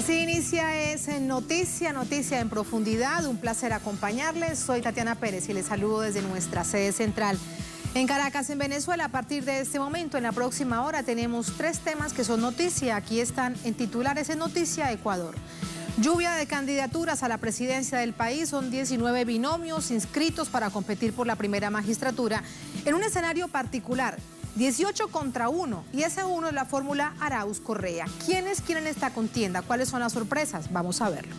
Así inicia noticia en profundidad. Un placer acompañarles. Soy Tatiana Pérez y les saludo desde nuestra sede central en Caracas, en Venezuela. A partir de este momento, en la próxima hora, tenemos 3 temas que son noticia. Aquí están en titulares en Noticia Ecuador. Lluvia de candidaturas a la presidencia del país. Son 19 binomios inscritos para competir por la primera magistratura en un escenario particular. 18 contra 1, y ese 1 es la fórmula Arauz Correa. ¿Quiénes quieren esta contienda? ¿Cuáles son las sorpresas? Vamos a verlo.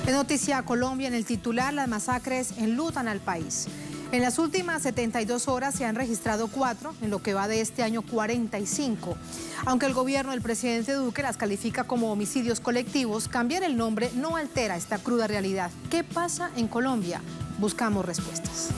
En Noticia Colombia, en el titular, las masacres enlutan al país. En las últimas 72 horas se han registrado 4, en lo que va de este año 45. Aunque el gobierno del presidente Duque las califica como homicidios colectivos, cambiar el nombre no altera esta cruda realidad. ¿Qué pasa en Colombia? Buscamos respuestas.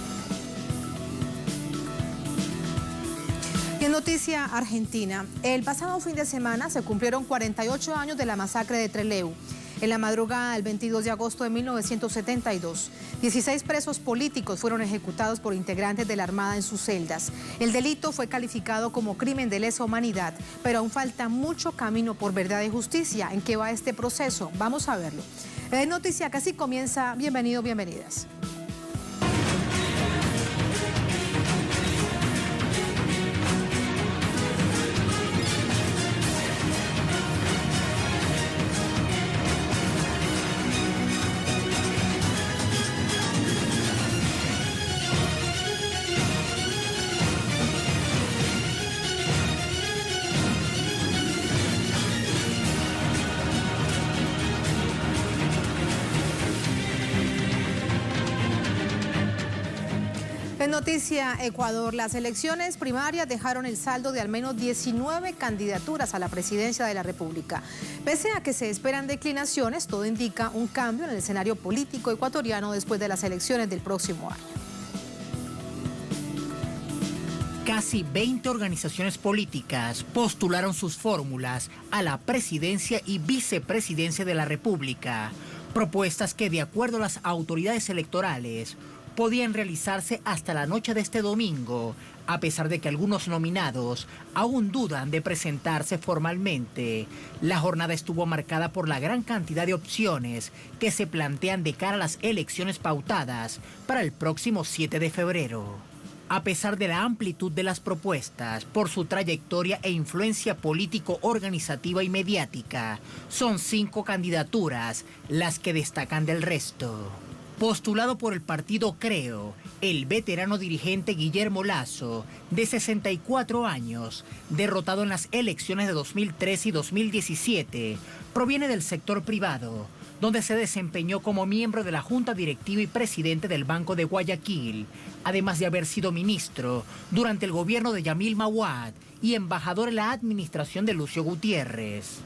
Y en Noticia Argentina, el pasado fin de semana se cumplieron 48 años de la masacre de Trelew. En la madrugada del 22 de agosto de 1972, 16 presos políticos fueron ejecutados por integrantes de la Armada en sus celdas. El delito fue calificado como crimen de lesa humanidad, pero aún falta mucho camino por verdad y justicia. ¿En qué va este proceso? Vamos a verlo. En Noticia Casi comienza. Bienvenidos, bienvenidas. En Noticia Ecuador, las elecciones primarias dejaron el saldo de al menos 19 candidaturas a la presidencia de la República. Pese a que se esperan declinaciones, todo indica un cambio en el escenario político ecuatoriano después de las elecciones del próximo año. Casi 20 organizaciones políticas postularon sus fórmulas a la presidencia y vicepresidencia de la República, propuestas que, de acuerdo a las autoridades electorales, podían realizarse hasta la noche de este domingo, a pesar de que algunos nominados aún dudan de presentarse formalmente. La jornada estuvo marcada por la gran cantidad de opciones que se plantean de cara a las elecciones pautadas para el próximo 7 de febrero. A pesar de la amplitud de las propuestas, por su trayectoria e influencia político-organizativa y mediática, son 5 candidaturas las que destacan del resto. Postulado por el partido Creo, el veterano dirigente Guillermo Lasso, de 64 años, derrotado en las elecciones de 2013 y 2017, proviene del sector privado, donde se desempeñó como miembro de la Junta Directiva y presidente del Banco de Guayaquil, además de haber sido ministro durante el gobierno de Yamil Mahuad y embajador en la administración de Lucio Gutiérrez.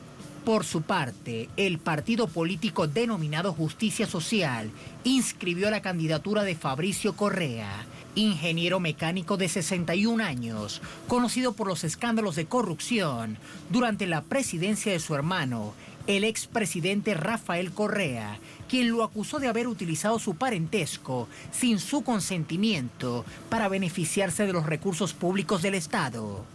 Por su parte, el partido político denominado Justicia Social inscribió la candidatura de Fabricio Correa, ingeniero mecánico de 61 años, conocido por los escándalos de corrupción durante la presidencia de su hermano, el expresidente Rafael Correa, quien lo acusó de haber utilizado su parentesco sin su consentimiento para beneficiarse de los recursos públicos del Estado.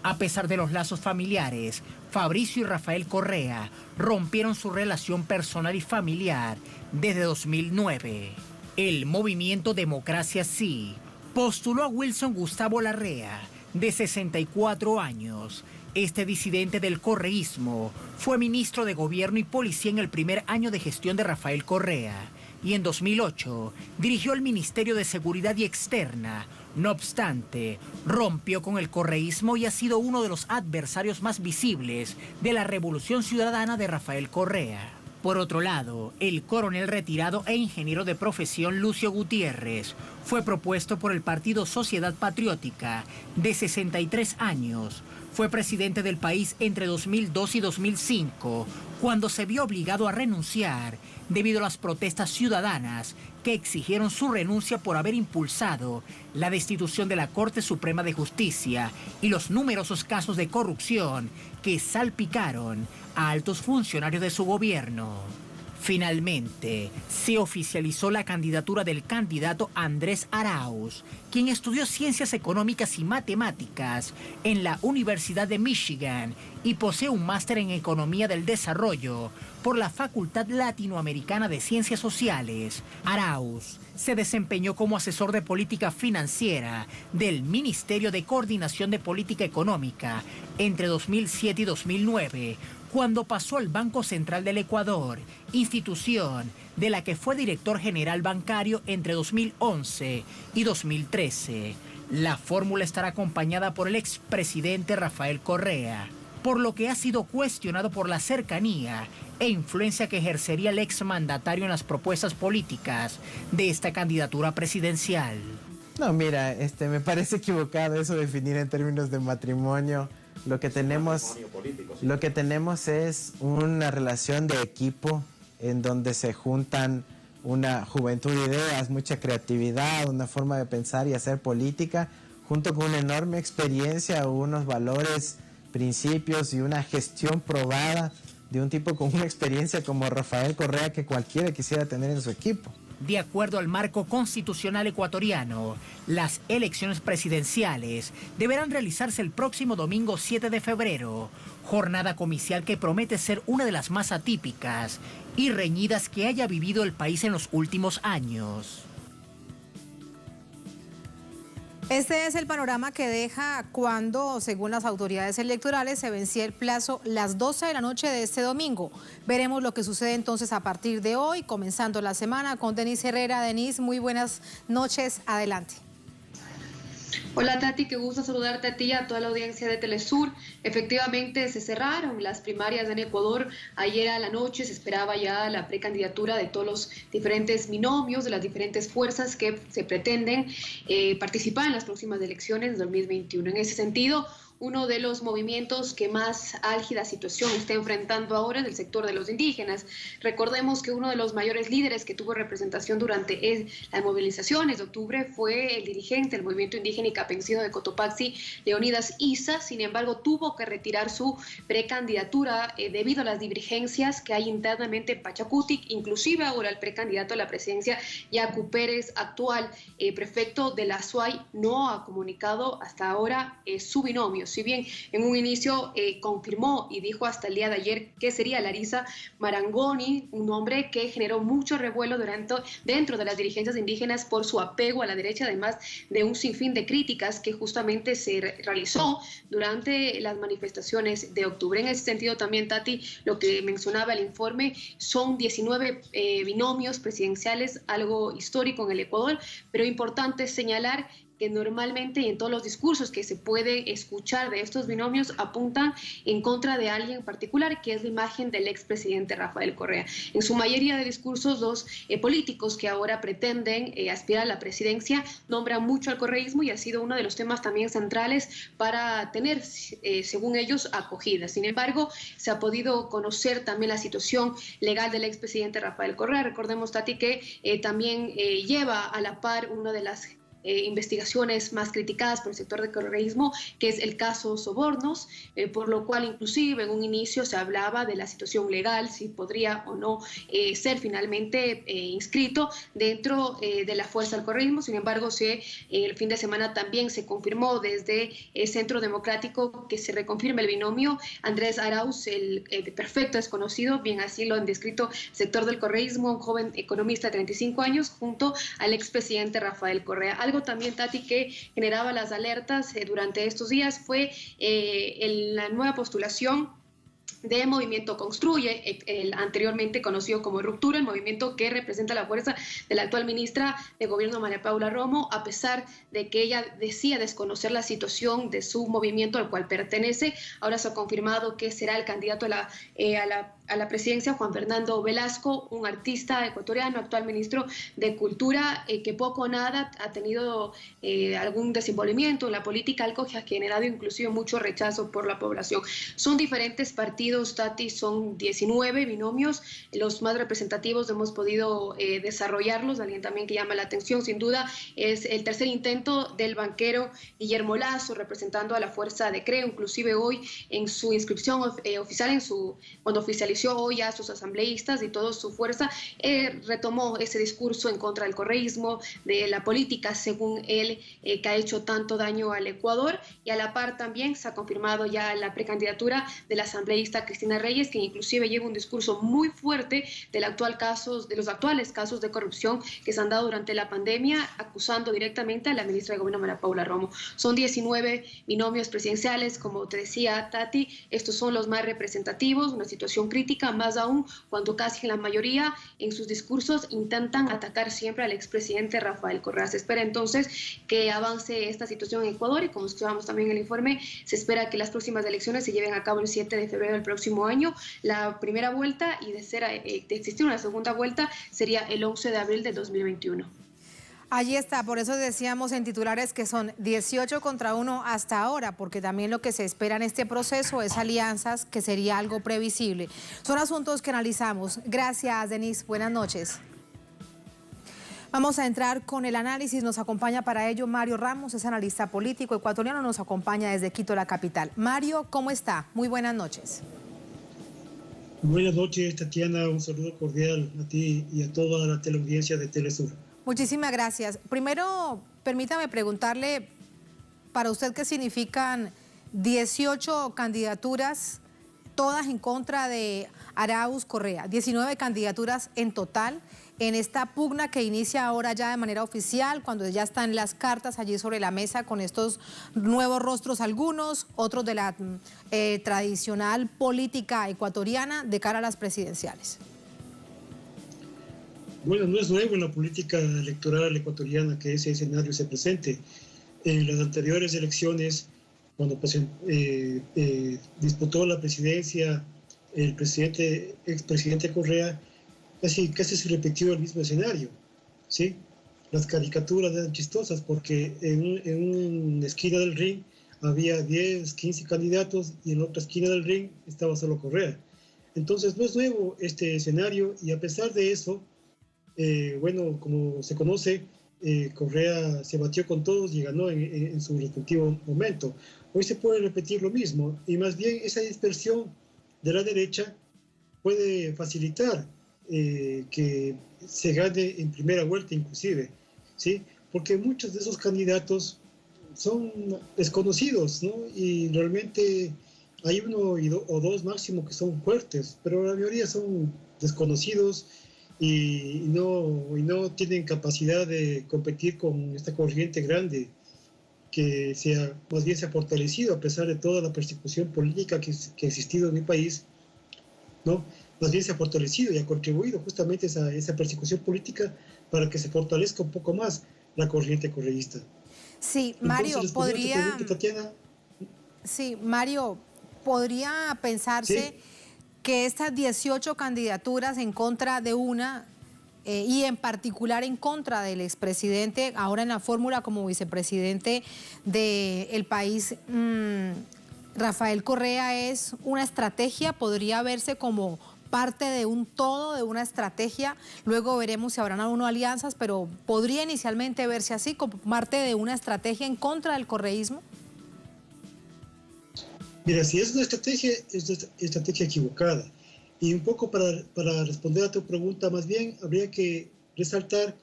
A pesar de los lazos familiares, Fabricio y Rafael Correa rompieron su relación personal y familiar desde 2009. El movimiento Democracia Sí postuló a Wilson Gustavo Larrea, de 64 años. Este disidente del correísmo fue ministro de Gobierno y Policía en el primer año de gestión de Rafael Correa y en 2008 dirigió el Ministerio de Seguridad y Externa. No obstante, rompió con el correísmo y ha sido uno de los adversarios más visibles de la Revolución Ciudadana de Rafael Correa. Por otro lado, el coronel retirado e ingeniero de profesión Lucio Gutiérrez fue propuesto por el partido Sociedad Patriótica, de 63 años. Fue presidente del país entre 2002 y 2005, cuando se vio obligado a renunciar debido a las protestas ciudadanas que exigieron su renuncia por haber impulsado la destitución de la Corte Suprema de Justicia y los numerosos casos de corrupción que salpicaron a altos funcionarios de su gobierno. Finalmente, se oficializó la candidatura del candidato Andrés Arauz, quien estudió Ciencias Económicas y Matemáticas en la Universidad de Michigan y posee un máster en Economía del Desarrollo por la Facultad Latinoamericana de Ciencias Sociales. Arauz se desempeñó como asesor de política financiera del Ministerio de Coordinación de Política Económica entre 2007 y 2009, cuando pasó al Banco Central del Ecuador, institución de la que fue director general bancario entre 2011 y 2013. La fórmula estará acompañada por el expresidente Rafael Correa, por lo que ha sido cuestionado por la cercanía e influencia que ejercería el exmandatario en las propuestas políticas de esta candidatura presidencial. No, mira, me parece equivocado eso de definir en términos de matrimonio. Lo que tenemos es una relación de equipo en donde se juntan una juventud de ideas, mucha creatividad, una forma de pensar y hacer política, junto con una enorme experiencia, unos valores, principios y una gestión probada de un tipo con una experiencia como Rafael Correa que cualquiera quisiera tener en su equipo. De acuerdo al marco constitucional ecuatoriano, las elecciones presidenciales deberán realizarse el próximo domingo 7 de febrero, jornada comicial que promete ser una de las más atípicas y reñidas que haya vivido el país en los últimos años. Este es el panorama que deja cuando, según las autoridades electorales, se vencía el plazo las 12 de la noche de este domingo. Veremos lo que sucede entonces a partir de hoy, comenzando la semana con Denise Herrera. Denise, muy buenas noches, adelante. Hola Tati, qué gusto saludarte a ti y a toda la audiencia de Telesur. Efectivamente se cerraron las primarias en Ecuador. Ayer a la noche se esperaba ya la precandidatura de todos los diferentes binomios, de las diferentes fuerzas que se pretenden participar en las próximas elecciones de 2021. En ese sentido, uno de los movimientos que más álgida situación está enfrentando ahora es el sector de los indígenas. Recordemos que uno de los mayores líderes que tuvo representación durante las movilizaciones de octubre fue el dirigente del movimiento indígena y campesino de Cotopaxi, Leonidas Issa. Sin embargo, tuvo que retirar su precandidatura debido a las divergencias que hay internamente en Pachacutic. Inclusive ahora el precandidato a la presidencia, Yacu Pérez, actual prefecto de la SUAY, no ha comunicado hasta ahora su binomio. Si bien en un inicio confirmó y dijo hasta el día de ayer que sería Larisa Marangoni, un hombre que generó mucho revuelo dentro de las dirigencias indígenas por su apego a la derecha, además de un sinfín de críticas que justamente se realizó durante las manifestaciones de octubre. En ese sentido también, Tati, lo que mencionaba el informe, son 19 binomios presidenciales, algo histórico en el Ecuador, pero importante señalar que normalmente en todos los discursos que se puede escuchar de estos binomios apuntan en contra de alguien en particular, que es la imagen del expresidente Rafael Correa. En su mayoría de discursos, los políticos que ahora pretenden aspirar a la presidencia nombran mucho al correísmo y ha sido uno de los temas también centrales para tener, según ellos, acogida. Sin embargo, se ha podido conocer también la situación legal del expresidente Rafael Correa. Recordemos, Tati, que también lleva a la par una de las investigaciones más criticadas por el sector de correísmo, que es el caso Sobornos, por lo cual inclusive en un inicio se hablaba de la situación legal, si podría o no ser finalmente inscrito dentro de la fuerza del correísmo. Sin embargo, el fin de semana también se confirmó desde el Centro Democrático que se reconfirma el binomio Andrés Arauz, el perfecto desconocido, bien así lo han descrito el sector del correísmo, un joven economista de 35 años, junto al expresidente Rafael Correa. Algo también, Tati, que generaba las alertas durante estos días fue la nueva postulación de Movimiento Construye, el anteriormente conocido como Ruptura, el movimiento que representa la fuerza de la actual ministra de Gobierno, María Paula Romo, a pesar de que ella decía desconocer la situación de su movimiento al cual pertenece. Ahora se ha confirmado que será el candidato a la presidencia, Juan Fernando Velasco, un artista ecuatoriano, actual ministro de Cultura, que poco o nada ha tenido algún desenvolvimiento en la política, algo que ha generado inclusive mucho rechazo por la población. Son diferentes partidos, Tati, son 19 binomios, los más representativos hemos podido desarrollarlos. Alguien también que llama la atención, sin duda, es el tercer intento del banquero Guillermo Lazo, representando a la fuerza de Creo. Inclusive hoy en su inscripción oficial, cuando oficializó fortaleció hoy a sus asambleístas y toda su fuerza, retomó ese discurso en contra del correísmo, de la política, según él, que ha hecho tanto daño al Ecuador, y a la par también se ha confirmado ya la precandidatura de la asambleísta Cristina Reyes, que inclusive lleva un discurso muy fuerte de los actuales casos de corrupción que se han dado durante la pandemia, acusando directamente a la ministra de Gobierno, María Paula Romo. Son 19 binomios presidenciales, como te decía Tati, estos son los más representativos, una situación crítica, más aún cuando casi la mayoría en sus discursos intentan atacar siempre al expresidente Rafael Correa. Se espera entonces que avance esta situación en Ecuador y, como escuchamos también en el informe, se espera que las próximas elecciones se lleven a cabo el 7 de febrero del próximo año, la primera vuelta, y de existir una segunda vuelta sería el 11 de abril de 2021. Allí está, por eso decíamos en titulares que son 18 contra 1 hasta ahora, porque también lo que se espera en este proceso es alianzas, que sería algo previsible. Son asuntos que analizamos. Gracias, Denise. Buenas noches. Vamos a entrar con el análisis. Nos acompaña para ello Mario Ramos, es analista político ecuatoriano, nos acompaña desde Quito, la capital. Mario, ¿cómo está? Muy buenas noches. Buenas noches, Tatiana. Un saludo cordial a ti y a toda la teleaudiencia de Telesur. Muchísimas gracias. Primero, permítame preguntarle, para usted, ¿qué significan 18 candidaturas, todas en contra de Arauz Correa? 19 candidaturas en total en esta pugna que inicia ahora ya de manera oficial, cuando ya están las cartas allí sobre la mesa con estos nuevos rostros, algunos, otros de la tradicional política ecuatoriana de cara a las presidenciales. Bueno, no es nuevo en la política electoral ecuatoriana que ese escenario se presente. En las anteriores elecciones, cuando disputó la presidencia el expresidente Correa, casi se repitió el mismo escenario, ¿sí? Las caricaturas eran chistosas porque en una esquina del ring había 10, 15 candidatos y en la otra esquina del ring estaba solo Correa. Entonces no es nuevo este escenario y a pesar de eso, bueno, como se conoce, Correa se batió con todos y ganó en su respectivo momento. Hoy se puede repetir lo mismo y más bien esa dispersión de la derecha puede facilitar que se gane en primera vuelta inclusive, ¿sí? Porque muchos de esos candidatos son desconocidos, ¿no? Y realmente hay uno o dos máximo que son fuertes, pero la mayoría son desconocidos y no tienen capacidad de competir con esta corriente grande que más bien se ha fortalecido a pesar de toda la persecución política que ha existido en el país, ¿no? Más bien se ha fortalecido y ha contribuido justamente a esa persecución política para que se fortalezca un poco más la corriente correísta. Sí, Mario, podría... Sí, Mario, ¿podría pensarse ¿sí? que estas 18 candidaturas en contra de una y en particular en contra del expresidente, ahora en la fórmula como vicepresidente del país, Rafael Correa, es una estrategia? ¿Podría verse como parte de un todo, de una estrategia? Luego veremos si habrán algunas alianzas, pero ¿podría inicialmente verse así, como parte de una estrategia en contra del correísmo? Mira, si es una estrategia, es una estrategia equivocada. Y un poco para responder a tu pregunta, más bien habría que resaltar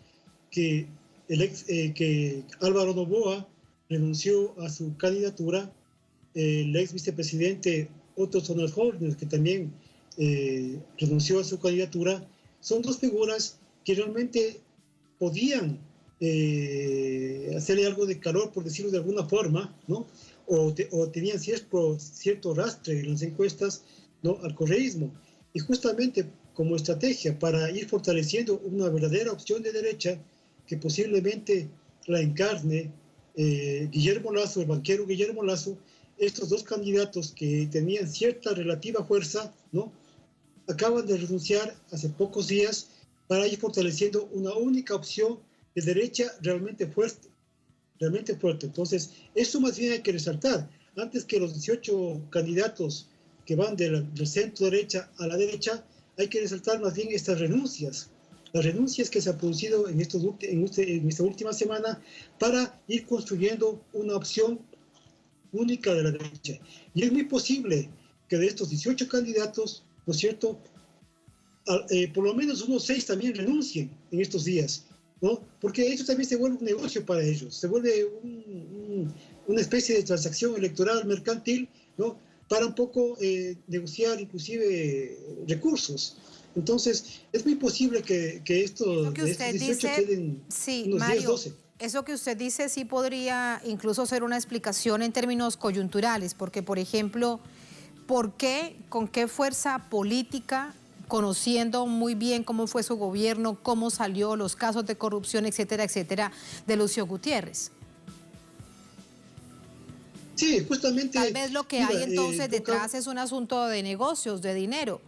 que que Álvaro Noboa renunció a su candidatura, el ex vicepresidente Otto Sondershorn, que también renunció a su candidatura. Son dos figuras que realmente podían hacerle algo de calor, por decirlo de alguna forma, ¿no? O tenían cierto rastre en las encuestas, ¿no?, al correísmo. Y justamente como estrategia para ir fortaleciendo una verdadera opción de derecha que posiblemente la encarne Guillermo Lasso, el banquero Guillermo Lasso, estos dos candidatos que tenían cierta relativa fuerza, ¿no?, acaban de renunciar hace pocos días para ir fortaleciendo una única opción de derecha realmente fuerte. Entonces, eso más bien hay que resaltar. Antes que los 18 candidatos que van del centro derecha a la derecha, hay que resaltar más bien estas renuncias. Las renuncias que se han producido en esta última semana para ir construyendo una opción única de la derecha. Y es muy posible que de estos 18 candidatos, ¿no es cierto?, por lo menos unos 6 también renuncien en estos días, ¿no? Porque eso también se vuelve un negocio para ellos, se vuelve una especie de transacción electoral mercantil, ¿no?, para un poco negociar inclusive recursos. Entonces, es muy posible que estos 18 queden unos Mario, 10, 12. Eso que usted dice sí podría incluso ser una explicación en términos coyunturales, porque, por ejemplo, ¿por qué, con qué fuerza política, conociendo muy bien cómo fue su gobierno, cómo salió, los casos de corrupción, etcétera, etcétera, de Lucio Gutiérrez? Sí, justamente. Tal vez lo que hay entonces detrás es un asunto de negocios, de dinero.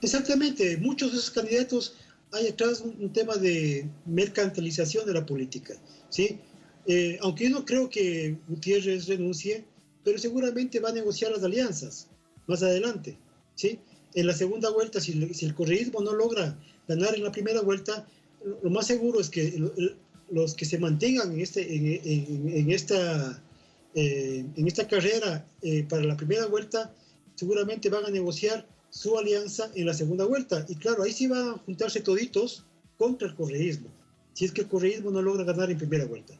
Exactamente, muchos de esos candidatos hay atrás un tema de mercantilización de la política, ¿sí? Aunque yo no creo que Gutiérrez renuncie, pero seguramente va a negociar las alianzas más adelante, ¿sí? En la segunda vuelta, si el correísmo no logra ganar en la primera vuelta, lo más seguro es que los que se mantengan en esta carrera para la primera vuelta seguramente van a negociar su alianza en la segunda vuelta. Y claro, ahí sí van a juntarse toditos contra el correísmo, si es que el correísmo no logra ganar en primera vuelta.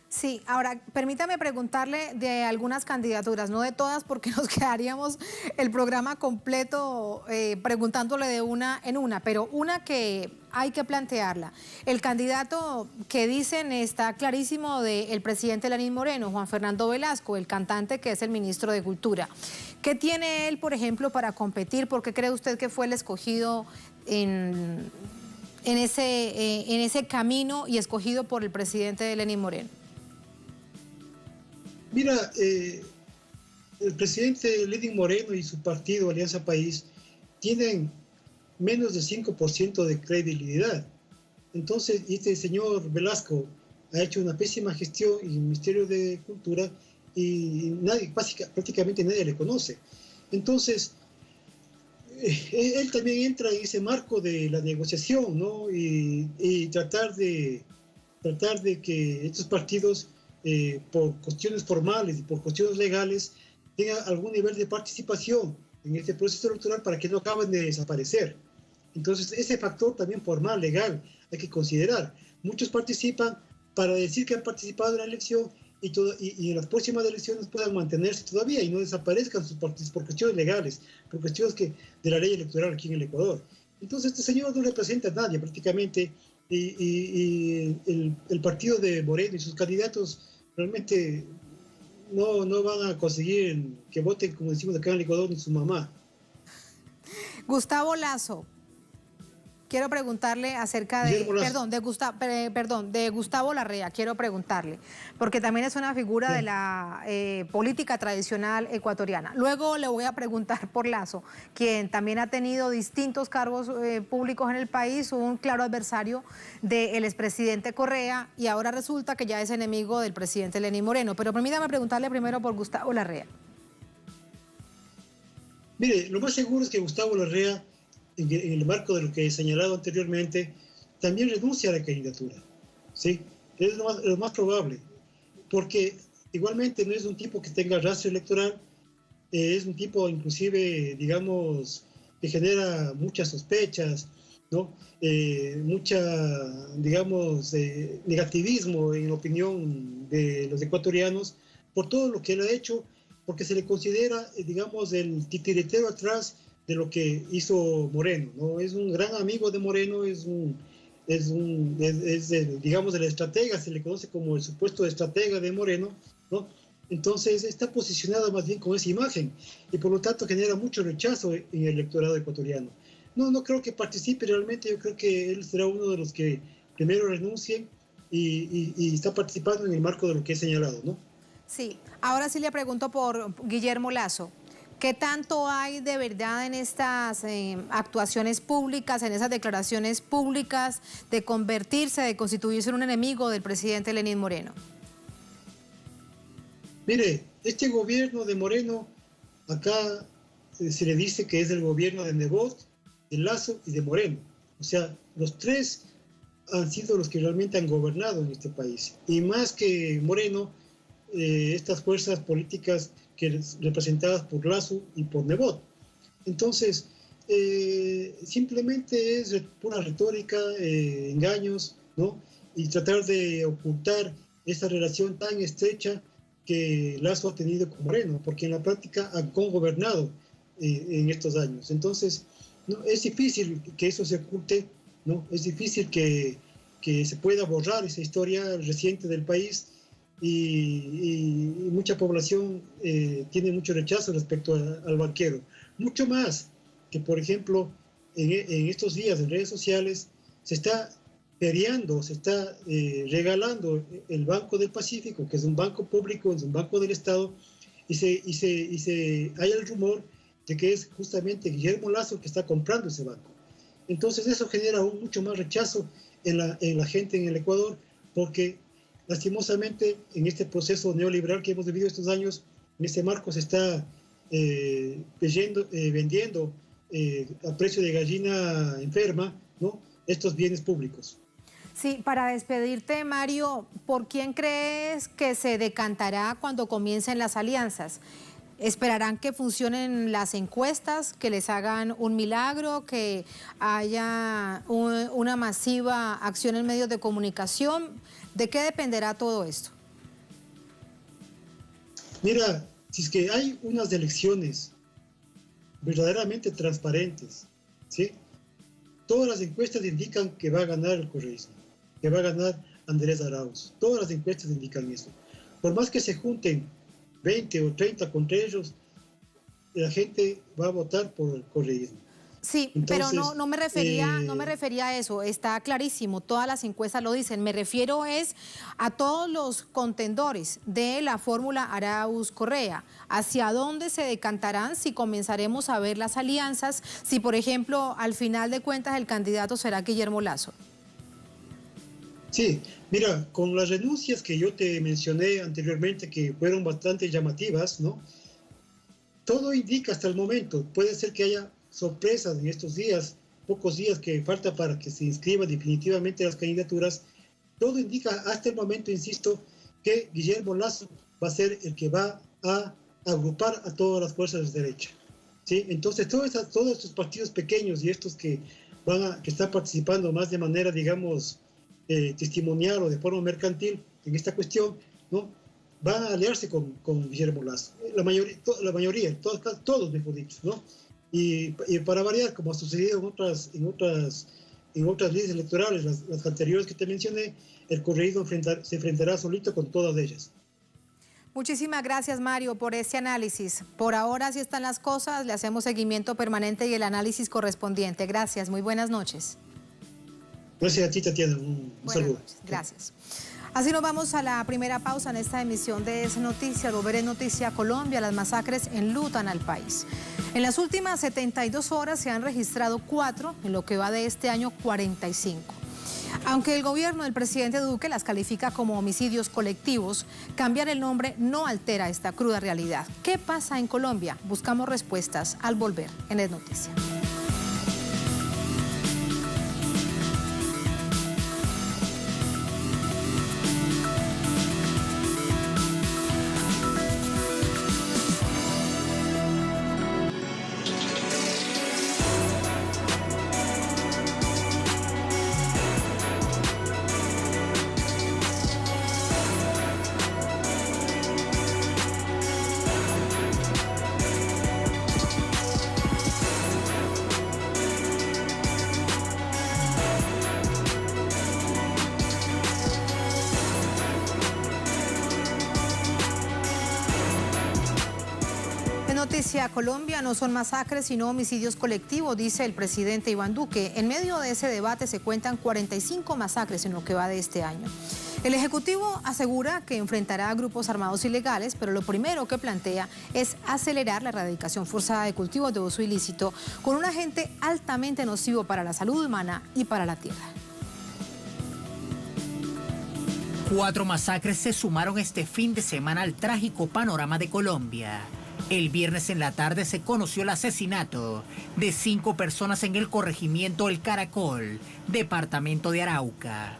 Sí, ahora permítame preguntarle de algunas candidaturas, no de todas porque nos quedaríamos el programa completo preguntándole de una en una, pero una que hay que plantearla. El candidato que dicen está clarísimo del presidente Lenín Moreno, Juan Fernando Velasco, el cantante que es el ministro de Cultura. ¿Qué tiene él, por ejemplo, para competir? ¿Por qué cree usted que fue el escogido en ese camino y escogido por el presidente Lenín Moreno? Mira, el presidente Lenín Moreno y su partido Alianza País tienen menos del 5% de credibilidad. Entonces, este señor Velasco ha hecho una pésima gestión en el Ministerio de Cultura y prácticamente nadie le conoce. Entonces, él también entra en ese marco de la negociación, ¿no? Y tratar de que estos partidos, por cuestiones formales y por cuestiones legales, tengan algún nivel de participación en este proceso electoral para que no acaben de desaparecer. Entonces, ese factor también formal, legal, hay que considerar. Muchos participan para decir que han participado en la elección y en las próximas elecciones puedan mantenerse todavía y no desaparezcan sus partidos por cuestiones legales, por cuestiones de la ley electoral aquí en el Ecuador. Entonces, este señor no representa a nadie prácticamente y el partido de Moreno y sus candidatos realmente no van a conseguir que voten, como decimos acá en el Ecuador, ni su mamá. Gustavo Lazo, quiero preguntarle acerca de, de Gustavo Larrea, quiero preguntarle, porque también es una figura de la política tradicional ecuatoriana. Luego le voy a preguntar por Lazo, quien también ha tenido distintos cargos públicos en el país, un claro adversario del expresidente Correa y ahora resulta que ya es enemigo del presidente Lenín Moreno. Pero permítame preguntarle primero por Gustavo Larrea. Mire, lo más seguro es que Gustavo Larrea, en el marco de lo que he señalado anteriormente, también renuncia a la candidatura, ¿sí? Es lo más probable, porque igualmente no es un tipo que tenga rastro electoral, es un tipo inclusive, digamos, que genera muchas sospechas, ¿no? Digamos, negativismo en la opinión de los ecuatorianos por todo lo que él ha hecho, porque se le considera, digamos, el titiritero atrás de lo que hizo Moreno, ¿no? Es un gran amigo de Moreno, digamos, el estratega, se le conoce como el supuesto estratega de Moreno, ¿no? Entonces está posicionado más bien con esa imagen y por lo tanto genera mucho rechazo en el electorado ecuatoriano. No creo que participe realmente, yo creo que él será uno de los que primero renuncien y está participando en el marco de lo que he señalado, ¿no? Sí, ahora sí le pregunto por Guillermo Lazo. ¿Qué tanto hay de verdad en estas actuaciones públicas, en esas declaraciones públicas de convertirse, de constituirse en un enemigo del presidente Lenín Moreno? Mire, este gobierno de Moreno, acá se le dice que es el gobierno de Nebot, de Lazo y de Moreno. O sea, los tres han sido los que realmente han gobernado en este país. Y más que Moreno, estas fuerzas políticas representadas por Lazo y por Nebot. Entonces, simplemente es pura retórica, engaños, ¿no? Y tratar de ocultar esa relación tan estrecha que Lasso ha tenido con Moreno, porque en la práctica han gobernado en estos años. Entonces, ¿no? Es difícil que eso se oculte, ¿no? Es difícil que se pueda borrar esa historia reciente del país y mucha población tiene mucho rechazo respecto al banquero. Mucho más que, por ejemplo, en estos días en redes sociales se está feriando, se está regalando el Banco del Pacífico, que es un banco público, es un banco del Estado, y hay el rumor de que es justamente Guillermo Lasso el que está comprando ese banco. Entonces eso genera aún mucho más rechazo en la gente en el Ecuador, porque lastimosamente en este proceso neoliberal que hemos vivido estos años, en este marco se está vendiendo a precio de gallina enferma, ¿no? Estos bienes públicos. Sí, para despedirte, Mario, ¿por quién crees que se decantará cuando comiencen las alianzas? ¿Esperarán que funcionen las encuestas, que les hagan un milagro, que haya una masiva acción en medios de comunicación? ¿De qué dependerá todo esto? Mira, si es que hay unas elecciones verdaderamente transparentes, ¿sí? Todas las encuestas indican que va a ganar el correísmo, que va a ganar Andrés Arauz. Todas las encuestas indican eso. Por más que se junten 20 o 30 contra ellos, la gente va a votar por el correísmo. Sí, entonces, pero no me refería a eso, está clarísimo, todas las encuestas lo dicen, me refiero a todos los contendores de la fórmula Arauz-Correa, hacia dónde se decantarán, si comenzaremos a ver las alianzas, si por ejemplo al final de cuentas el candidato será Guillermo Lasso. Sí, mira, con las renuncias que yo te mencioné anteriormente, que fueron bastante llamativas, ¿no? Todo indica hasta el momento, puede ser que haya sorpresas en estos días, pocos días que falta para que se inscriban definitivamente las candidaturas. Todo indica hasta el momento, insisto, que Guillermo Lasso va a ser el que va a agrupar a todas las fuerzas de derecha, ¿sí? Entonces todos estos partidos pequeños y estos que están participando más de manera, digamos, testimonial o de forma mercantil en esta cuestión, ¿no? Van a aliarse con Guillermo Lasso. La mayoría, todos mejor dicho, ¿no? Y para variar, como ha sucedido en otras leyes electorales, las anteriores que te mencioné, el correísmo se enfrentará solito con todas ellas. Muchísimas gracias, Mario, por este análisis. Por ahora, así están las cosas, le hacemos seguimiento permanente y el análisis correspondiente. Gracias, muy buenas noches. Gracias a ti, Tatiana. Un saludo. Noches. Gracias. Así nos vamos a la primera pausa en esta emisión de Es Noticia. Volver en Noticia Colombia. Las masacres enlutan al país. En las últimas 72 horas se han registrado 4, en lo que va de este año 45. Aunque el gobierno del presidente Duque las califica como homicidios colectivos, cambiar el nombre no altera esta cruda realidad. ¿Qué pasa en Colombia? Buscamos respuestas al volver en Es Noticia. Noticia Colombia, no son masacres sino homicidios colectivos, dice el presidente Iván Duque. En medio de ese debate se cuentan 45 masacres en lo que va de este año. El Ejecutivo asegura que enfrentará a grupos armados ilegales, pero lo primero que plantea es acelerar la erradicación forzada de cultivos de uso ilícito con un agente altamente nocivo para la salud humana y para la tierra. 4 masacres se sumaron este fin de semana al trágico panorama de Colombia. El viernes en la tarde se conoció el asesinato de 5 personas en el corregimiento El Caracol, departamento de Arauca.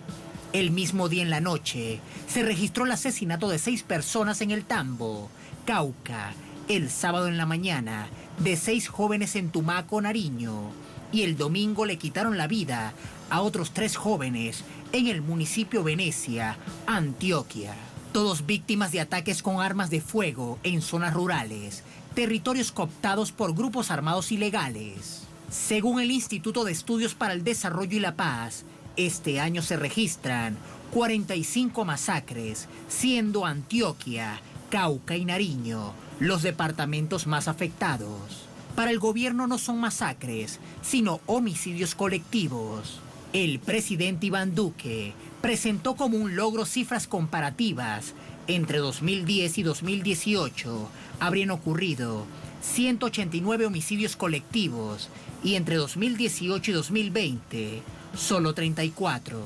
El mismo día en la noche se registró el asesinato de 6 personas en El Tambo, Cauca, el sábado en la mañana de 6 jóvenes en Tumaco, Nariño, y el domingo le quitaron la vida a otros 3 jóvenes en el municipio Venecia, Antioquia. Todos víctimas de ataques con armas de fuego en zonas rurales, territorios cooptados por grupos armados ilegales. Según el Instituto de Estudios para el Desarrollo y la Paz, este año se registran 45 masacres, siendo Antioquia, Cauca y Nariño los departamentos más afectados. Para el gobierno no son masacres, sino homicidios colectivos. El presidente Iván Duque presentó como un logro cifras comparativas. Entre 2010 y 2018 habrían ocurrido 189 homicidios colectivos y entre 2018 y 2020 solo 34.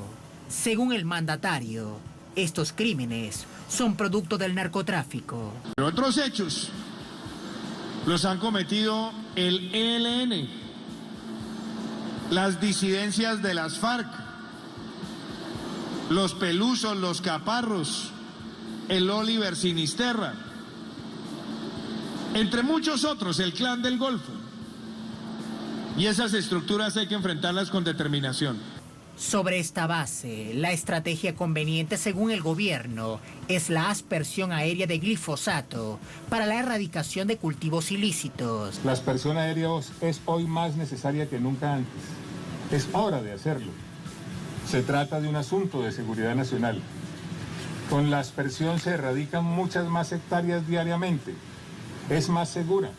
Según el mandatario, estos crímenes son producto del narcotráfico. Otros hechos los han cometido el ELN, las disidencias de las FARC, los Pelusos, los Caparros, el Oliver Sinisterra, entre muchos otros, el Clan del Golfo. Y esas estructuras hay que enfrentarlas con determinación. Sobre esta base, la estrategia conveniente según el gobierno es la aspersión aérea de glifosato para la erradicación de cultivos ilícitos. La aspersión aérea es hoy más necesaria que nunca antes. Es hora de hacerlo. Se trata de un asunto de seguridad nacional. Con la aspersión se erradican muchas más hectáreas diariamente. Es más segura.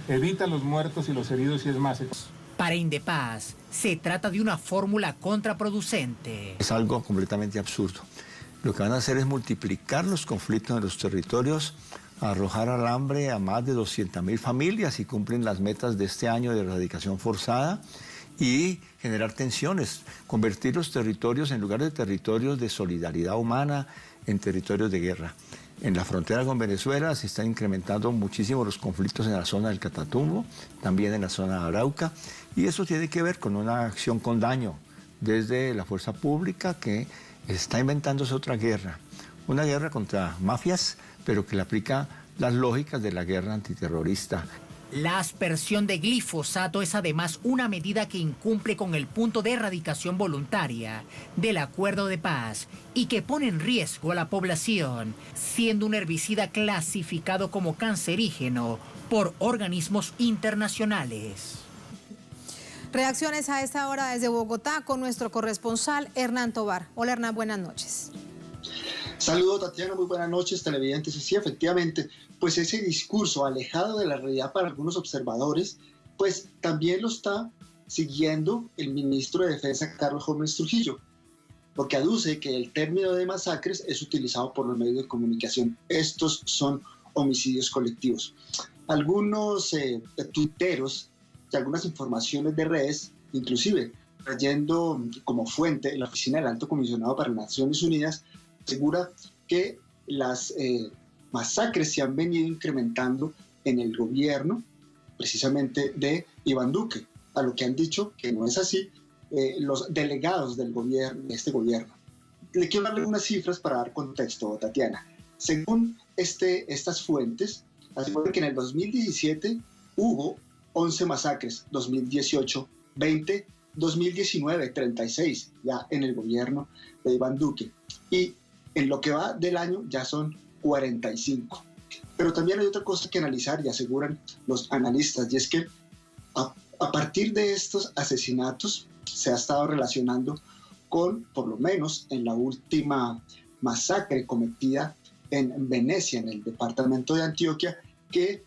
Evita los muertos y los heridos y es más económica. Para Indepaz, se trata de una fórmula contraproducente. Es algo completamente absurdo. Lo que van a hacer es multiplicar los conflictos en los territorios, arrojar al hambre a más de 200.000 familias si cumplen las metas de este año de erradicación forzada y generar tensiones, convertir los territorios en lugar de territorios de solidaridad humana en territorios de guerra. En la frontera con Venezuela se están incrementando muchísimo los conflictos en la zona del Catatumbo, también en la zona de Arauca, y eso tiene que ver con una acción con daño desde la fuerza pública que está inventándose otra guerra, una guerra contra mafias, pero que le aplica las lógicas de la guerra antiterrorista. La aspersión de glifosato es además una medida que incumple con el punto de erradicación voluntaria del Acuerdo de Paz y que pone en riesgo a la población, siendo un herbicida clasificado como cancerígeno por organismos internacionales. Reacciones a esta hora desde Bogotá con nuestro corresponsal Hernán Tovar. Hola Hernán, buenas noches. Saludos Tatiana, muy buenas noches televidentes. Sí, efectivamente, pues ese discurso alejado de la realidad para algunos observadores, pues también lo está siguiendo el ministro de Defensa Carlos Gómez Trujillo, porque aduce que el término de masacres es utilizado por los medios de comunicación. Estos son homicidios colectivos. Algunos tuiteros y algunas informaciones de redes, inclusive trayendo como fuente la Oficina del Alto Comisionado para las Naciones Unidas, asegura que las masacres se han venido incrementando en el gobierno, precisamente de Iván Duque, a lo que han dicho que no es así los delegados del gobierno, de este gobierno. Le quiero darle unas cifras para dar contexto, Tatiana. Según estas fuentes, aseguran que en el 2017 hubo 11 masacres, 2018 20, 2019 36, ya en el gobierno de Iván Duque. Y en lo que va del año ya son 45. Pero también hay otra cosa que analizar y aseguran los analistas, y es que a partir de estos asesinatos se ha estado relacionando con, por lo menos en la última masacre cometida en Venecia, en el departamento de Antioquia, que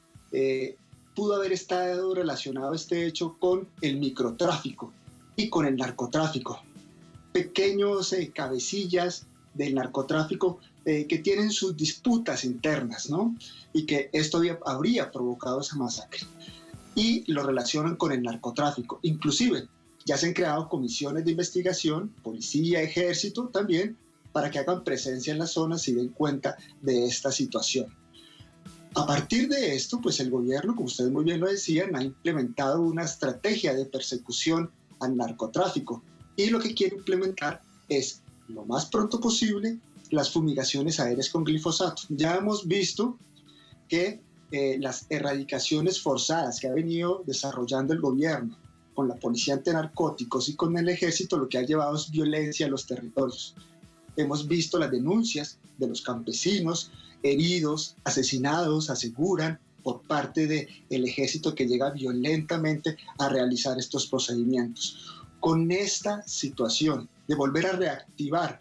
pudo haber estado relacionado este hecho con el microtráfico y con el narcotráfico. Pequeños cabecillas del narcotráfico que tienen sus disputas internas, ¿no? Y que esto habría provocado esa masacre. Y lo relacionan con el narcotráfico. Inclusive ya se han creado comisiones de investigación, policía, ejército también, para que hagan presencia en las zonas y den cuenta de esta situación. A partir de esto, pues el gobierno, como ustedes muy bien lo decían, ha implementado una estrategia de persecución al narcotráfico. Y lo que quiere implementar es, lo más pronto posible, las fumigaciones aéreas con glifosato. Ya hemos visto que las erradicaciones forzadas que ha venido desarrollando el gobierno con la policía antinarcóticos y con el ejército, lo que ha llevado es violencia a los territorios. Hemos visto las denuncias de los campesinos heridos, asesinados, aseguran, por parte del ejército que llega violentamente a realizar estos procedimientos. Con esta situación de volver a reactivar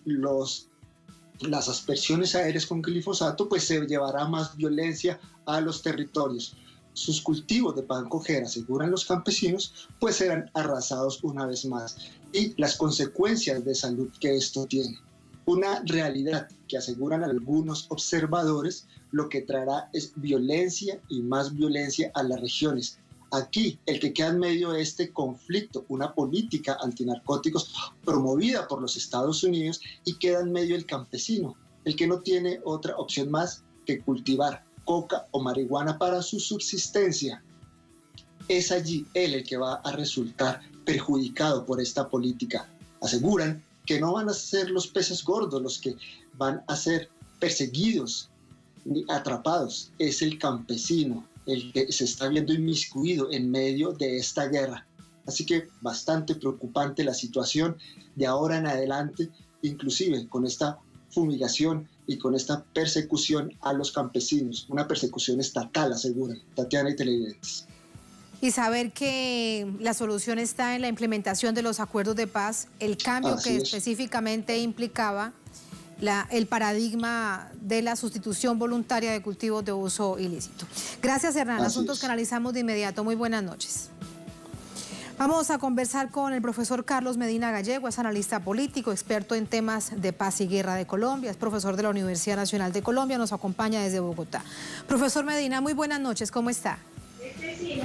las aspersiones aéreas con glifosato, pues se llevará más violencia a los territorios. Sus cultivos de pan coger, aseguran los campesinos, pues serán arrasados una vez más. Y las consecuencias de salud que esto tiene. Una realidad que aseguran algunos observadores, lo que traerá es violencia y más violencia a las regiones. Aquí, el que queda en medio de este conflicto, una política antinarcóticos promovida por los Estados Unidos, y queda en medio el campesino, el que no tiene otra opción más que cultivar coca o marihuana para su subsistencia. Es allí él el que va a resultar perjudicado por esta política. Aseguran que no van a ser los peces gordos los que van a ser perseguidos ni atrapados, es el campesino el que se está viendo inmiscuido en medio de esta guerra. Así que bastante preocupante la situación de ahora en adelante, inclusive con esta fumigación y con esta persecución a los campesinos, una persecución estatal, aseguran Tatiana y televidentes. Y saber que la solución está en la implementación de los acuerdos de paz, el cambio que específicamente implicaba el paradigma de la sustitución voluntaria de cultivos de uso ilícito. Gracias, Hernán. Asuntos que analizamos de inmediato. Muy buenas noches. Vamos a conversar con el profesor Carlos Medina Gallego, es analista político, experto en temas de paz y guerra de Colombia, es profesor de la Universidad Nacional de Colombia, nos acompaña desde Bogotá. Profesor Medina, muy buenas noches, ¿cómo está?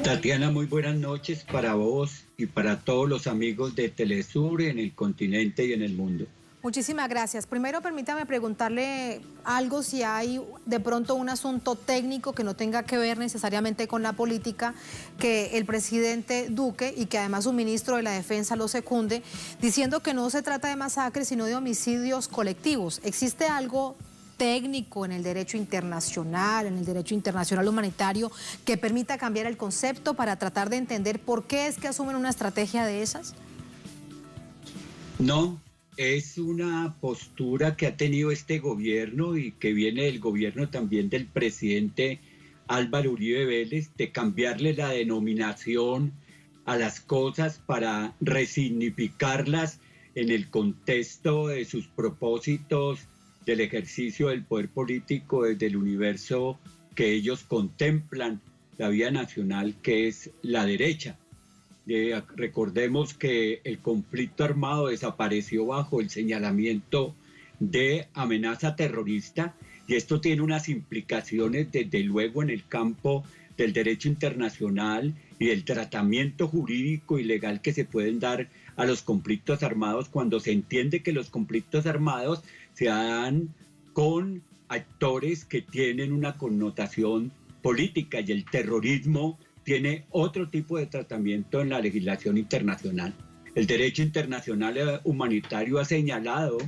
Tatiana, muy buenas noches para vos y para todos los amigos de Telesur en el continente y en el mundo. Muchísimas gracias. Primero, permítame preguntarle algo, si hay de pronto un asunto técnico que no tenga que ver necesariamente con la política, que el presidente Duque y que además un ministro de la Defensa lo secunde, diciendo que no se trata de masacres, sino de homicidios colectivos. ¿Existe algo técnico en el derecho internacional humanitario, que permita cambiar el concepto para tratar de entender por qué es que asumen una estrategia de esas? No. Es una postura que ha tenido este gobierno y que viene del gobierno también del presidente Álvaro Uribe Vélez, de cambiarle la denominación a las cosas para resignificarlas en el contexto de sus propósitos del ejercicio del poder político desde el universo que ellos contemplan, la vía nacional, que es la derecha. Recordemos que el conflicto armado desapareció bajo el señalamiento de amenaza terrorista, y esto tiene unas implicaciones desde luego en el campo del derecho internacional y el tratamiento jurídico y legal que se pueden dar a los conflictos armados, cuando se entiende que los conflictos armados se dan con actores que tienen una connotación política, y el terrorismo tiene otro tipo de tratamiento en la legislación internacional. El derecho internacional humanitario ha señalado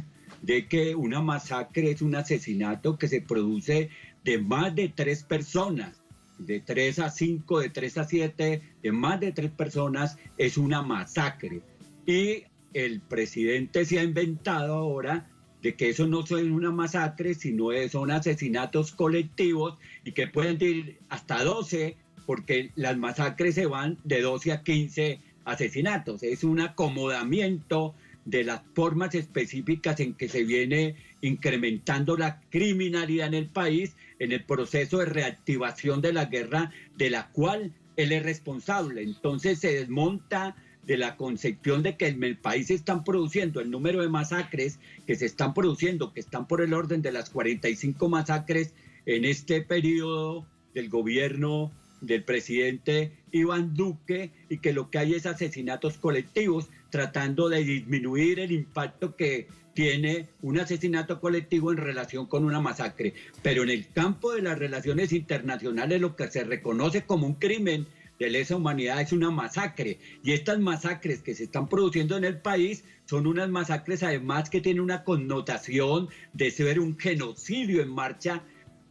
de que una masacre es un asesinato que se produce de más de 3 personas, de 3 a 5, de 3 a 7, de más de 3 personas es una masacre. Y el presidente se ha inventado ahora de que eso no son una masacre, sino son asesinatos colectivos, y que pueden ir hasta 12, porque las masacres se van de 12 a 15 asesinatos. Es un acomodamiento de las formas específicas en que se viene incrementando la criminalidad en el país, en el proceso de reactivación de la guerra de la cual él es responsable. Entonces se desmonta de la concepción de que en el país se están produciendo el número de masacres que se están produciendo, que están por el orden de las 45 masacres en este periodo del gobierno del presidente Iván Duque, y que lo que hay es asesinatos colectivos, tratando de disminuir el impacto que tiene un asesinato colectivo en relación con una masacre. Pero en el campo de las relaciones internacionales, lo que se reconoce como un crimen de lesa humanidad es una masacre, y estas masacres que se están produciendo en el país son unas masacres además que tienen una connotación de ser un genocidio en marcha,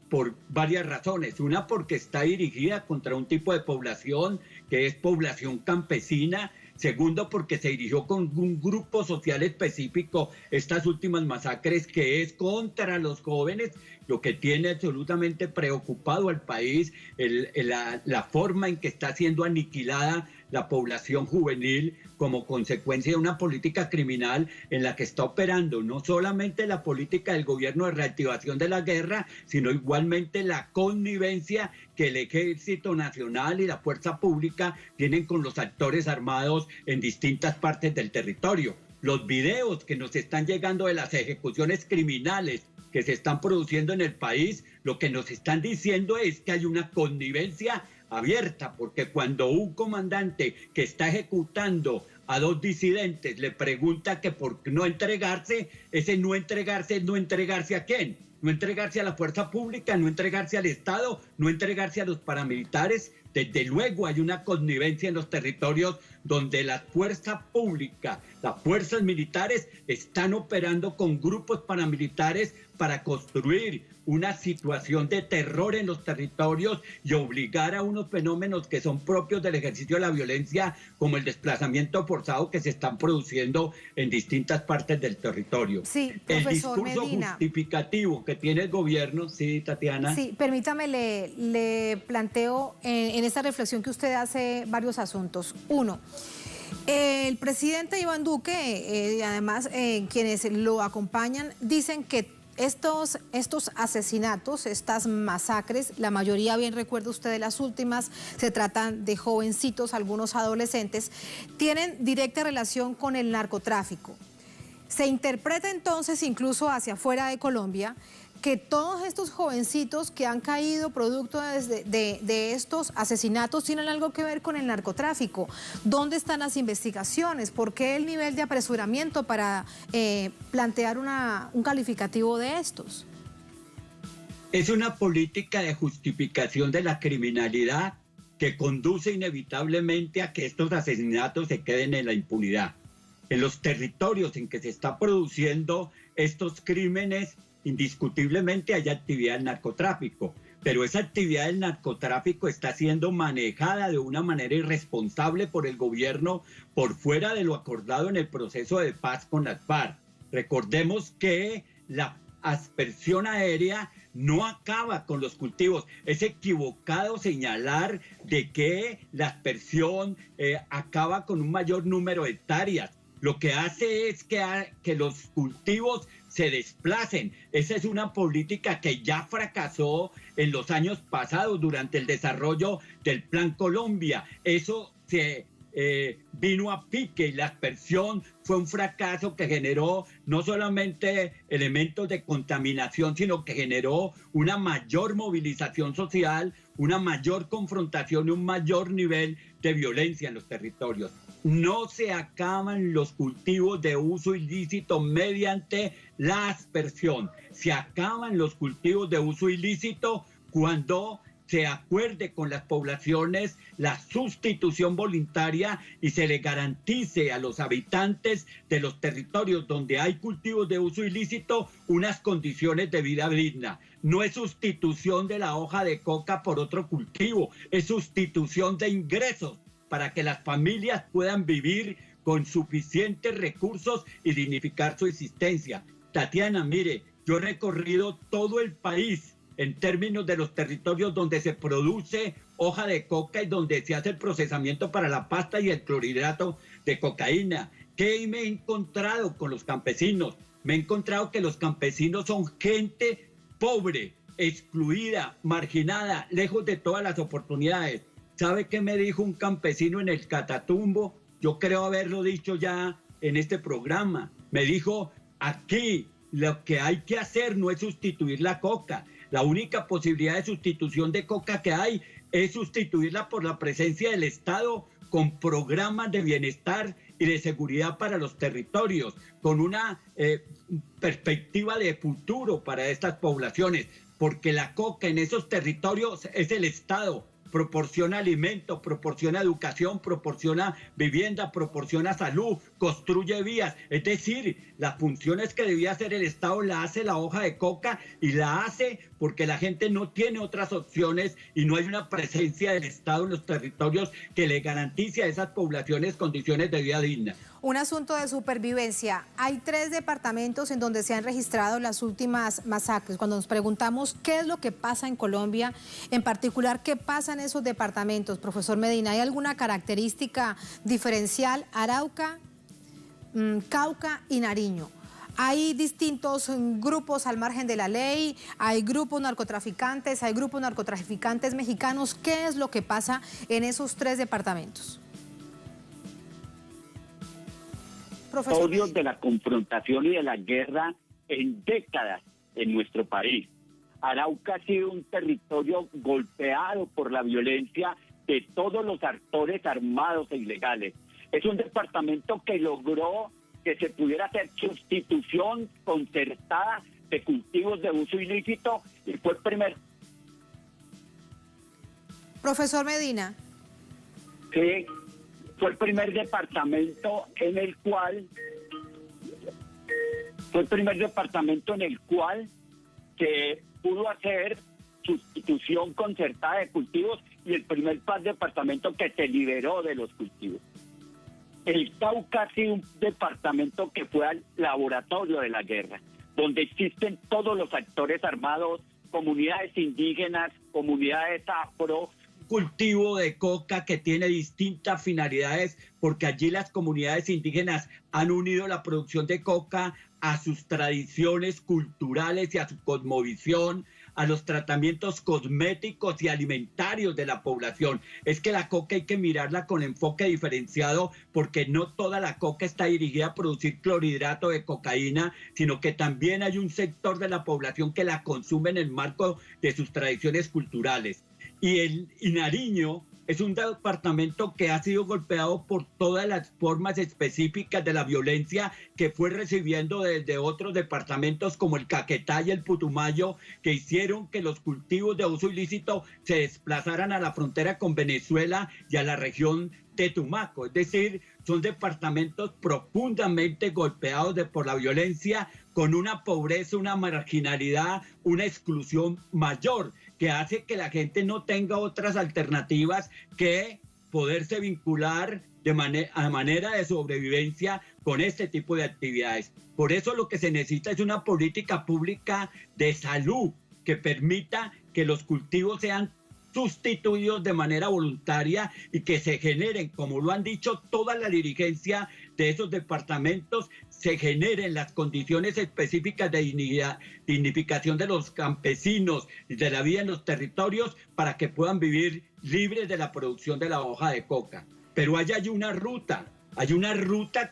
por varias razones. Una, porque está dirigida contra un tipo de población que es población campesina. Segundo, porque se dirigió con un grupo social específico estas últimas masacres, que es contra los jóvenes, lo que tiene absolutamente preocupado al país, la forma en que está siendo aniquilada la población juvenil como consecuencia de una política criminal en la que está operando no solamente la política del gobierno de reactivación de la guerra, sino igualmente la connivencia que el Ejército Nacional y la Fuerza Pública tienen con los actores armados en distintas partes del territorio. Los videos que nos están llegando de las ejecuciones criminales que se están produciendo en el país, lo que nos están diciendo es que hay una connivencia abierta, porque cuando un comandante que está ejecutando a 2 disidentes le pregunta que por no entregarse, ese no entregarse ¿a quién? No entregarse a la fuerza pública, no entregarse al Estado, no entregarse a los paramilitares. Desde luego hay una connivencia en los territorios donde la fuerza pública, las fuerzas militares están operando con grupos paramilitares para construir una situación de terror en los territorios y obligar a unos fenómenos que son propios del ejercicio de la violencia, como el desplazamiento forzado que se están produciendo en distintas partes del territorio. Sí, el profesor discurso Medina, justificativo que tiene el gobierno, sí, Tatiana. Sí, permítame, le planteo en esta reflexión que usted hace varios asuntos. Uno, el presidente Iván Duque, además quienes lo acompañan, dicen que estos asesinatos, estas masacres, la mayoría, bien recuerda usted de las últimas, se tratan de jovencitos, algunos adolescentes, tienen directa relación con el narcotráfico. Se interpreta entonces, incluso hacia afuera de Colombia, que todos estos jovencitos que han caído producto de estos asesinatos tienen algo que ver con el narcotráfico. ¿Dónde están las investigaciones? ¿Por qué el nivel de apresuramiento para plantear un calificativo de estos? Es una política de justificación de la criminalidad que conduce inevitablemente a que estos asesinatos se queden en la impunidad. En los territorios en que se está produciendo estos crímenes, indiscutiblemente hay actividad del narcotráfico, pero esa actividad del narcotráfico está siendo manejada de una manera irresponsable por el gobierno por fuera de lo acordado en el proceso de paz con las FARC. Recordemos que la aspersión aérea no acaba con los cultivos. Es equivocado señalar de que la aspersión acaba con un mayor número de hectáreas. Lo que hace es que los cultivos se desplacen. Esa es una política que ya fracasó en los años pasados durante el desarrollo del Plan Colombia. Eso se vino a pique y la aspersión fue un fracaso que generó no solamente elementos de contaminación, sino que generó una mayor movilización social, una mayor confrontación y un mayor nivel de violencia en los territorios. No se acaban los cultivos de uso ilícito mediante la aspersión. Se acaban los cultivos de uso ilícito cuando se acuerde con las poblaciones la sustitución voluntaria y se le garantice a los habitantes de los territorios donde hay cultivos de uso ilícito unas condiciones de vida digna. No es sustitución de la hoja de coca por otro cultivo, es sustitución de ingresos para que las familias puedan vivir con suficientes recursos y dignificar su existencia. Tatiana, mire, yo he recorrido todo el país en términos de los territorios donde se produce hoja de coca y donde se hace el procesamiento para la pasta y el clorhidrato de cocaína. ¿Qué me he encontrado con los campesinos? Me he encontrado que los campesinos son gente pobre, excluida, marginada, lejos de todas las oportunidades. ¿Sabe qué me dijo un campesino en el Catatumbo? Yo creo haberlo dicho ya en este programa. Me dijo, aquí lo que hay que hacer no es sustituir la coca. La única posibilidad de sustitución de coca que hay es sustituirla por la presencia del Estado con programas de bienestar y de seguridad para los territorios, con una perspectiva de futuro para estas poblaciones, porque la coca en esos territorios es el Estado, proporciona alimentos, proporciona educación, proporciona vivienda, proporciona salud, construye vías. Es decir, las funciones que debía hacer el Estado la hace la hoja de coca, y la hace porque la gente no tiene otras opciones y no hay una presencia del Estado en los territorios que le garantice a esas poblaciones condiciones de vida digna. Un asunto de supervivencia. Hay 3 departamentos en donde se han registrado las últimas masacres. Cuando nos preguntamos qué es lo que pasa en Colombia, en particular, qué pasa en esos departamentos, profesor Medina, ¿hay alguna característica diferencial? Arauca, Cauca y Nariño. Hay distintos grupos al margen de la ley, hay grupos narcotraficantes, hay grupos narcotraficantes mexicanos. ¿Qué es lo que pasa en esos 3 departamentos? Odios de la confrontación y de la guerra en décadas en nuestro país. Arauca ha sido un territorio golpeado por la violencia de todos los actores armados e ilegales. Es un departamento que logró que se pudiera hacer sustitución concertada de cultivos de uso ilícito y fue el primer... Profesor Medina. Sí. Fue el primer departamento en el cual se pudo hacer sustitución concertada de cultivos y el primer departamento que se liberó de los cultivos. El Cauca ha sido un departamento que fue al laboratorio de la guerra, donde existen todos los actores armados, comunidades indígenas, comunidades afro, cultivo de coca que tiene distintas finalidades, porque allí las comunidades indígenas han unido la producción de coca a sus tradiciones culturales y a su cosmovisión, a los tratamientos cosméticos y alimentarios de la población. Es que la coca hay que mirarla con enfoque diferenciado, porque no toda la coca está dirigida a producir clorhidrato de cocaína, sino que también hay un sector de la población que la consume en el marco de sus tradiciones culturales. Y Nariño es un departamento que ha sido golpeado por todas las formas específicas de la violencia que fue recibiendo desde otros departamentos como el Caquetá y el Putumayo, que hicieron que los cultivos de uso ilícito se desplazaran a la frontera con Venezuela y a la región de Tumaco. Es decir, son departamentos profundamente golpeados por la violencia, con una pobreza, una marginalidad, una exclusión mayor, que hace que la gente no tenga otras alternativas que poderse vincular a manera de sobrevivencia con este tipo de actividades. Por eso lo que se necesita es una política pública de salud que permita que los cultivos sean sustituidos de manera voluntaria y que se generen, como lo han dicho toda la dirigencia de esos departamentos, se generen las condiciones específicas de dignificación de los campesinos y de la vida en los territorios para que puedan vivir libres de la producción de la hoja de coca. Pero hay una ruta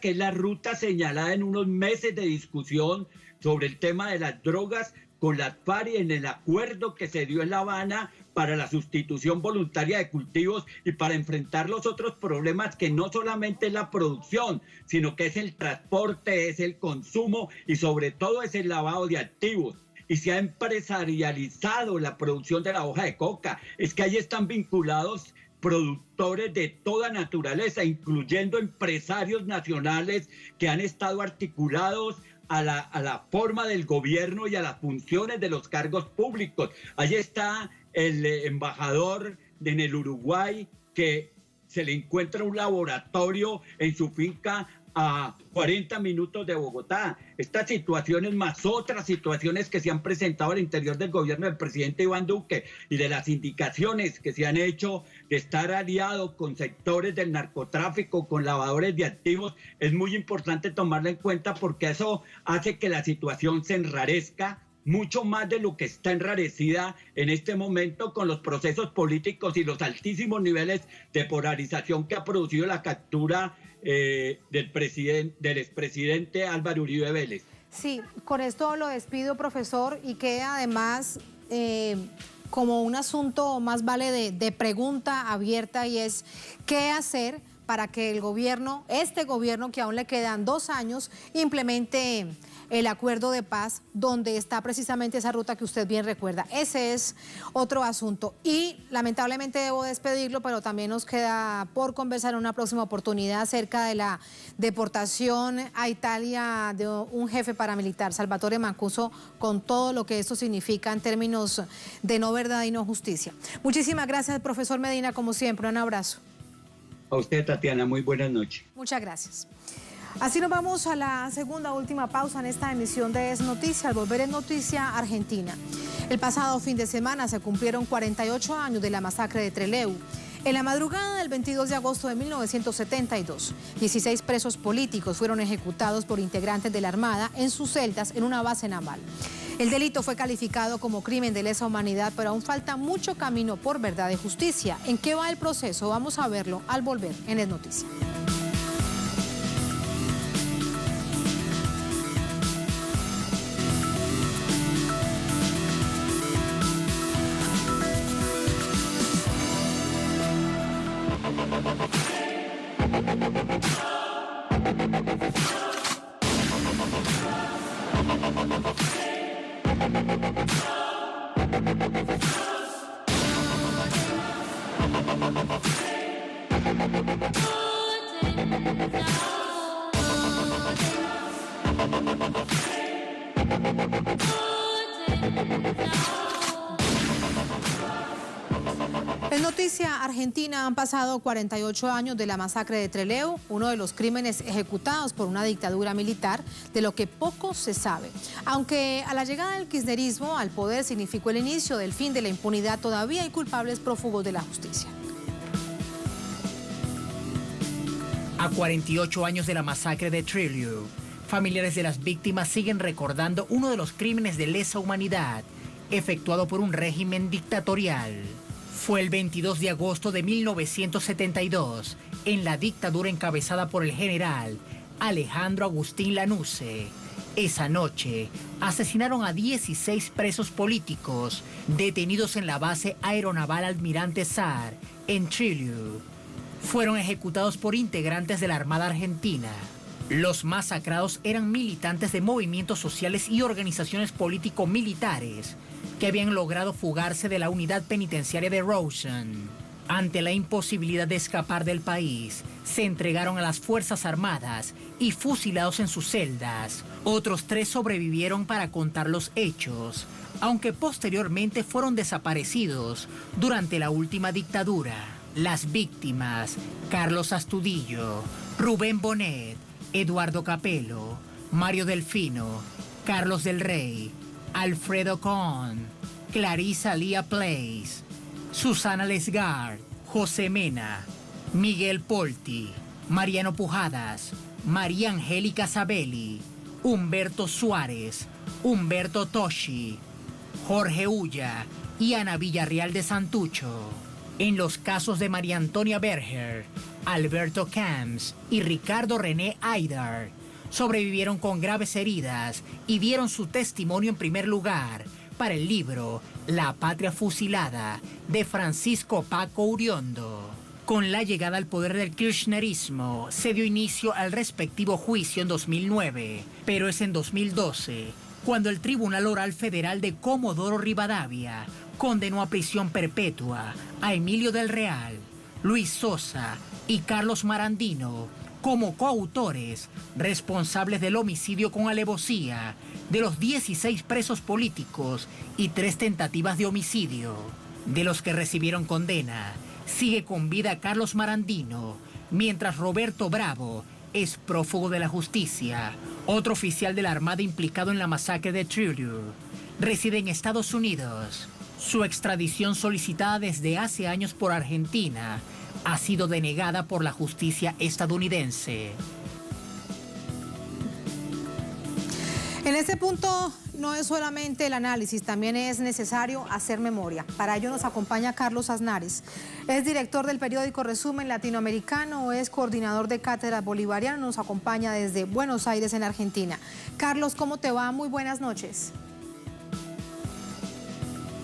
que es la ruta señalada en unos meses de discusión sobre el tema de las drogas con las FARC en el acuerdo que se dio en La Habana para la sustitución voluntaria de cultivos y para enfrentar los otros problemas que no solamente es la producción, sino que es el transporte, es el consumo y sobre todo es el lavado de activos. Y se ha empresarializado la producción de la hoja de coca. Es que ahí están vinculados productores de toda naturaleza, incluyendo empresarios nacionales que han estado articulados a la forma del gobierno y a las funciones de los cargos públicos. Allí está el embajador en el Uruguay, que se le encuentra un laboratorio en su finca a 40 minutos de Bogotá. Estas situaciones más otras situaciones que se han presentado al interior del gobierno del presidente Iván Duque y de las indicaciones que se han hecho de estar aliado con sectores del narcotráfico, con lavadores de activos, es muy importante tomarla en cuenta, porque eso hace que la situación se enrarezca mucho más de lo que está enrarecida en este momento con los procesos políticos y los altísimos niveles de polarización que ha producido la captura del expresidente Álvaro Uribe Vélez. Sí, con esto lo despido, profesor, y que además como un asunto más vale de pregunta abierta, y es ¿qué hacer para que el gobierno, este gobierno que aún le quedan 2 años, implemente el acuerdo de paz, donde está precisamente esa ruta que usted bien recuerda. Ese es otro asunto. Y lamentablemente debo despedirlo, pero también nos queda por conversar en una próxima oportunidad acerca de la deportación a Italia de un jefe paramilitar, Salvatore Mancuso, con todo lo que esto significa en términos de no verdad y no justicia. Muchísimas gracias, profesor Medina, como siempre. Un abrazo. A usted, Tatiana, muy buenas noches. Muchas gracias. Así nos vamos a la segunda última pausa en esta emisión de Es Noticia. Al volver en Noticia Argentina. El pasado fin de semana se cumplieron 48 años de la masacre de Trelew. En la madrugada del 22 de agosto de 1972, 16 presos políticos fueron ejecutados por integrantes de la Armada en sus celdas en una base naval. El delito fue calificado como crimen de lesa humanidad, pero aún falta mucho camino por verdad y justicia. ¿En qué va el proceso? Vamos a verlo al volver en Es Noticia. En Noticia Argentina han pasado 48 años de la masacre de Trelew, uno de los crímenes ejecutados por una dictadura militar, de lo que poco se sabe. Aunque a la llegada del kirchnerismo al poder significó el inicio del fin de la impunidad, todavía hay culpables prófugos de la justicia. A 48 años de la masacre de Trelew, familiares de las víctimas siguen recordando uno de los crímenes de lesa humanidad efectuado por un régimen dictatorial. Fue el 22 de agosto de 1972, en la dictadura encabezada por el general Alejandro Agustín Lanusse. Esa noche asesinaron a 16 presos políticos detenidos en la base aeronaval Almirante Saar, en Trelew. Fueron ejecutados por integrantes de la Armada Argentina. Los masacrados eran militantes de movimientos sociales y organizaciones político-militares que habían logrado fugarse de la unidad penitenciaria de Rawson. Ante la imposibilidad de escapar del país, se entregaron a las Fuerzas Armadas y fusilados en sus celdas. Otros 3 sobrevivieron para contar los hechos, aunque posteriormente fueron desaparecidos durante la última dictadura. Las víctimas: Carlos Astudillo, Rubén Bonet, Eduardo Capello, Mario Delfino, Carlos del Rey, Alfredo Cohn, Clarisa Lía Place, Susana Lesgard, José Mena, Miguel Polti, Mariano Pujadas, María Angélica Sabelli, Humberto Suárez, Humberto Toshi, Jorge Ulla y Ana Villarreal de Santucho. En los casos de María Antonia Berger, Alberto Camps y Ricardo René Aydar, sobrevivieron con graves heridas y dieron su testimonio en primer lugar para el libro La Patria Fusilada, de Francisco Paco Uriondo. Con la llegada al poder del kirchnerismo, se dio inicio al respectivo juicio en 2009, pero es en 2012 cuando el Tribunal Oral Federal de Comodoro Rivadavia condenó a prisión perpetua a Emilio del Real, Luis Sosa y Carlos Marandino como coautores responsables del homicidio con alevosía de los 16 presos políticos y 3 tentativas de homicidio. De los que recibieron condena, sigue con vida Carlos Marandino, mientras Roberto Bravo es prófugo de la justicia. Otro oficial de la Armada implicado en la masacre de Trelew reside en Estados Unidos. Su extradición, solicitada desde hace años por Argentina, ha sido denegada por la justicia estadounidense. En este punto no es solamente el análisis, también es necesario hacer memoria. Para ello nos acompaña Carlos Aznares. Es director del periódico Resumen Latinoamericano, es coordinador de Cátedra Bolivariana, nos acompaña desde Buenos Aires, en Argentina. Carlos, ¿cómo te va? Muy buenas noches.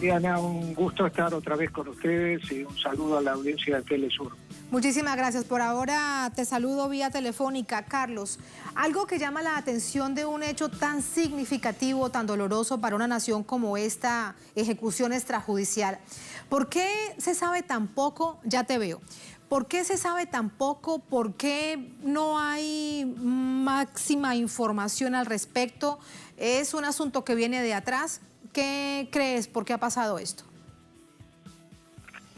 Diana, un gusto estar otra vez con ustedes y un saludo a la audiencia de Telesur. Muchísimas gracias. Por ahora te saludo vía telefónica. Carlos, algo que llama la atención de un hecho tan significativo, tan doloroso para una nación como esta ejecución extrajudicial. ¿Por qué se sabe tan poco? Ya te veo. ¿Por qué se sabe tan poco? ¿Por qué no hay máxima información al respecto? ¿Es un asunto que viene de atrás? ¿Qué crees? ¿Por qué ha pasado esto?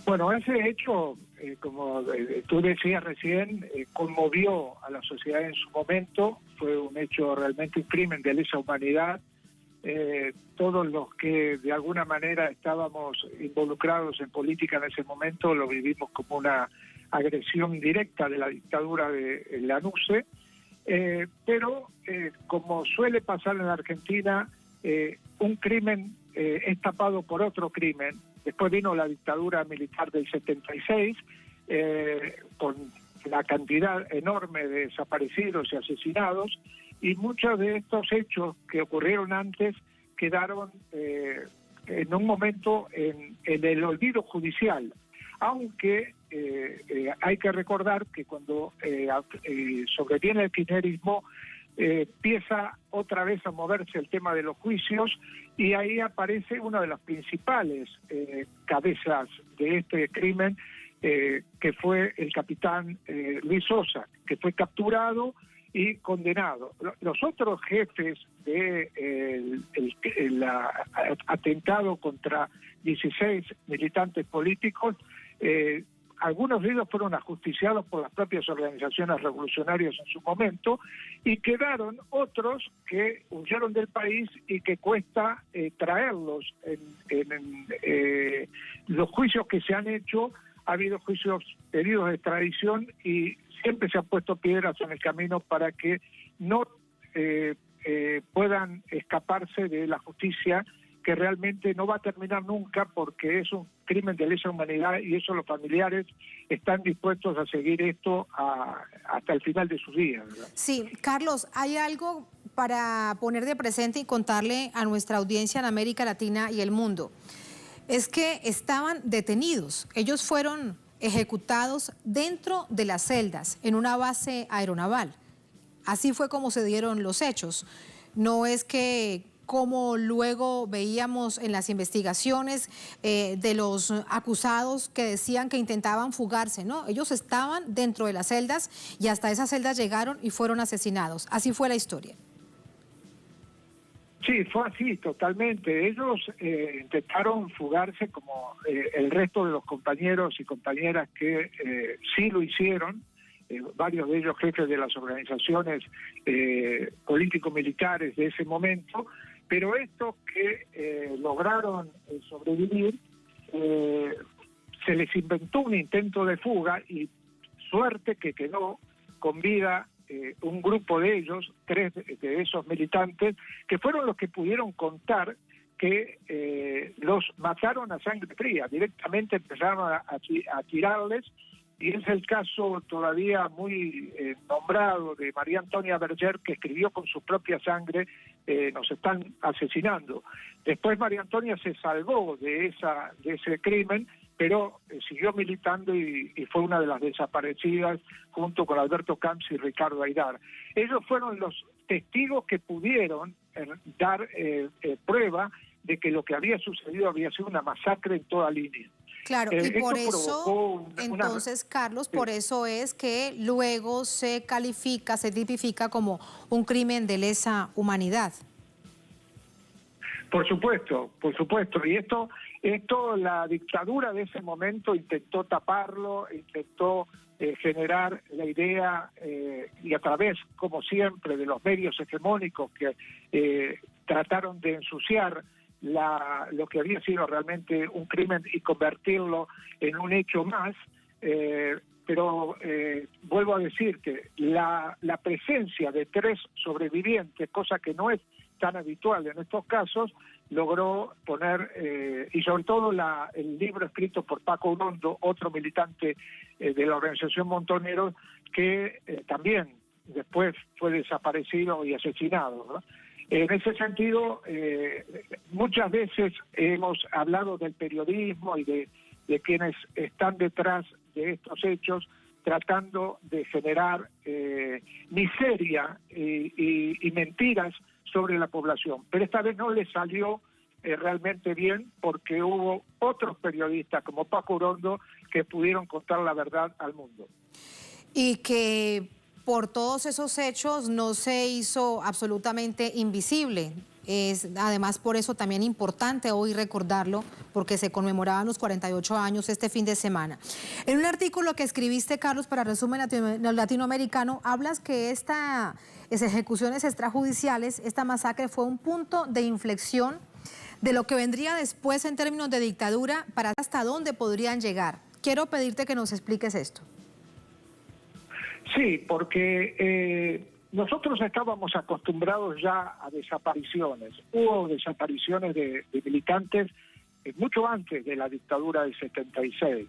Bueno, ese hecho, como tú decías recién, conmovió a la sociedad en su momento. Fue un hecho realmente, un crimen de lesa humanidad. Todos los que de alguna manera estábamos involucrados en política en ese momento lo vivimos como una agresión directa de la dictadura de la NUCE. Pero como suele pasar en la Argentina, un crimen es tapado por otro crimen. Después vino la dictadura militar del 76, con la cantidad enorme de desaparecidos y asesinados, y muchos de estos hechos que ocurrieron antes quedaron en un momento en el olvido judicial, aunque hay que recordar que cuando sobreviene el kirchnerismo, empieza otra vez a moverse el tema de los juicios y ahí aparece una de las principales cabezas de este crimen, que fue el capitán Luis Sosa, que fue capturado y condenado. Los otros jefes de el atentado contra 16 militantes políticos, algunos de ellos fueron ajusticiados por las propias organizaciones revolucionarias en su momento y quedaron otros que huyeron del país y que cuesta traerlos. En los juicios que se han hecho, ha habido juicios pedidos de extradición y siempre se han puesto piedras en el camino para que no puedan escaparse de la justicia, que realmente no va a terminar nunca porque es un crimen de lesa humanidad y eso los familiares están dispuestos a seguir esto hasta el final de sus días, ¿verdad? Sí, Carlos, hay algo para poner de presente y contarle a nuestra audiencia en América Latina y el mundo. Es que estaban detenidos, ellos fueron ejecutados dentro de las celdas en una base aeronaval. Así fue como se dieron los hechos. No es que, como luego veíamos en las investigaciones de los acusados que decían que intentaban fugarse, ¿no? Ellos estaban dentro de las celdas y hasta esas celdas llegaron y fueron asesinados. Así fue la historia. Sí, fue así, totalmente. Ellos intentaron fugarse como el resto de los compañeros y compañeras que sí lo hicieron. Varios de ellos jefes de las organizaciones político-militares de ese momento, pero estos que lograron sobrevivir, se les inventó un intento de fuga y suerte que quedó con vida un grupo de ellos, 3 de esos militantes, que fueron los que pudieron contar que los mataron a sangre fría, directamente empezaron a tirarles. Y es el caso todavía muy nombrado de María Antonia Berger, que escribió con su propia sangre, nos están asesinando. Después María Antonia se salvó de ese crimen, pero siguió militando y fue una de las desaparecidas junto con Alberto Camps y Ricardo Aydar. Ellos fueron los testigos que pudieron dar prueba de que lo que había sucedido había sido una masacre en toda línea. Claro, y por eso, entonces, Carlos, por eso es que luego se califica, se tipifica como un crimen de lesa humanidad. Por supuesto. Y esto la dictadura de ese momento intentó taparlo, intentó generar la idea, y a través, como siempre, de los medios hegemónicos que trataron de ensuciar lo que había sido realmente un crimen y convertirlo en un hecho más, pero vuelvo a decir que la presencia de 3 sobrevivientes, cosa que no es tan habitual en estos casos, logró poner, y sobre todo el libro escrito por Paco Urondo, otro militante de la organización Montoneros, que también después fue desaparecido y asesinado, ¿no? En ese sentido, muchas veces hemos hablado del periodismo y de quienes están detrás de estos hechos, tratando de generar miseria y mentiras sobre la población. Pero esta vez no le salió realmente bien, porque hubo otros periodistas como Paco Urondo que pudieron contar la verdad al mundo. Y que por todos esos hechos no se hizo absolutamente invisible. Es además por eso también importante hoy recordarlo, porque se conmemoraban los 48 años este fin de semana. En un artículo que escribiste, Carlos, para Resumen Latinoamericano, hablas que estas ejecuciones extrajudiciales, esta masacre fue un punto de inflexión de lo que vendría después en términos de dictadura, para hasta dónde podrían llegar. Quiero pedirte que nos expliques esto. Sí, porque nosotros estábamos acostumbrados ya a desapariciones. Hubo desapariciones de militantes mucho antes de la dictadura del 76.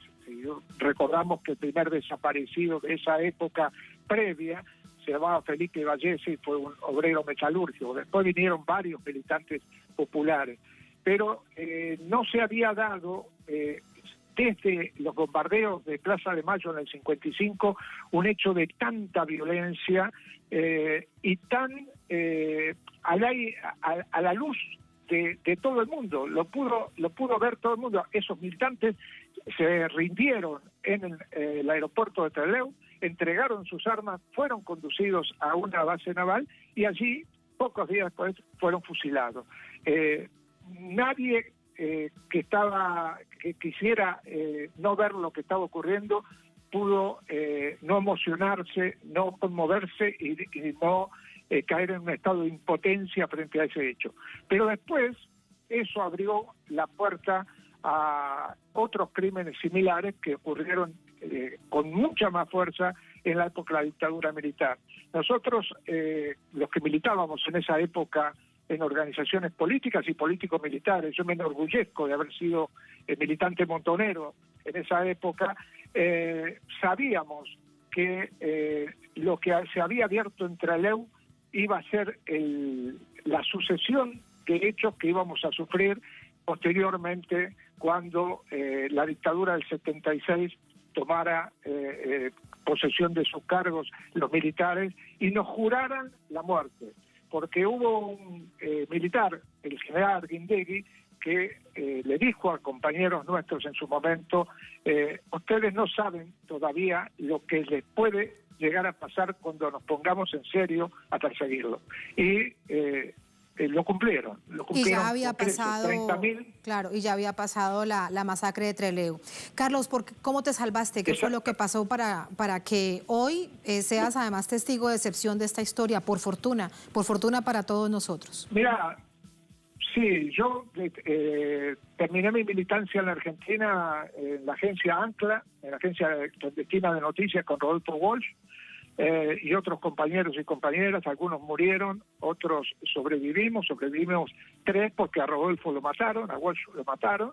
Recordamos que el primer desaparecido de esa época previa se llamaba Felipe Vallese y fue un obrero metalúrgico. Después vinieron varios militantes populares. Pero no se había dado, desde los bombardeos de Plaza de Mayo en el 55, un hecho de tanta violencia y tan a la luz de todo el mundo. Lo pudo ver todo el mundo. Esos militantes se rindieron en el aeropuerto de Trelew, entregaron sus armas, fueron conducidos a una base naval y allí, pocos días después, fueron fusilados. Nadie que quisiera no ver lo que estaba ocurriendo pudo no emocionarse, no conmoverse y no caer en un estado de impotencia frente a ese hecho. Pero después eso abrió la puerta a otros crímenes similares que ocurrieron con mucha más fuerza en la época de la dictadura militar. Nosotros, los que militábamos en esa época en organizaciones políticas y político-militares, yo me enorgullezco de haber sido militante montonero en esa época, sabíamos que lo que se había abierto en Trelew iba a ser la sucesión de hechos que íbamos a sufrir posteriormente cuando la dictadura del 76 tomara posesión de sus cargos los militares y nos juraran la muerte. Porque hubo un militar, el general Arguindegui, que le dijo a compañeros nuestros en su momento, ustedes no saben todavía lo que les puede llegar a pasar cuando nos pongamos en serio a perseguirlo. Y lo cumplieron. Y ya había pasado, claro, y ya había pasado la masacre de Trelew. Carlos, ¿cómo te salvaste? ¿Qué fue lo que pasó para que hoy seas además testigo de excepción de esta historia? Por fortuna para todos nosotros. Mira, sí, yo terminé mi militancia en la Argentina en la agencia ANCLA, en la agencia clandestina de noticias con Rodolfo Walsh, y otros compañeros y compañeras, algunos murieron, otros sobrevivimos 3 porque a Rodolfo lo mataron, a Walsh lo mataron,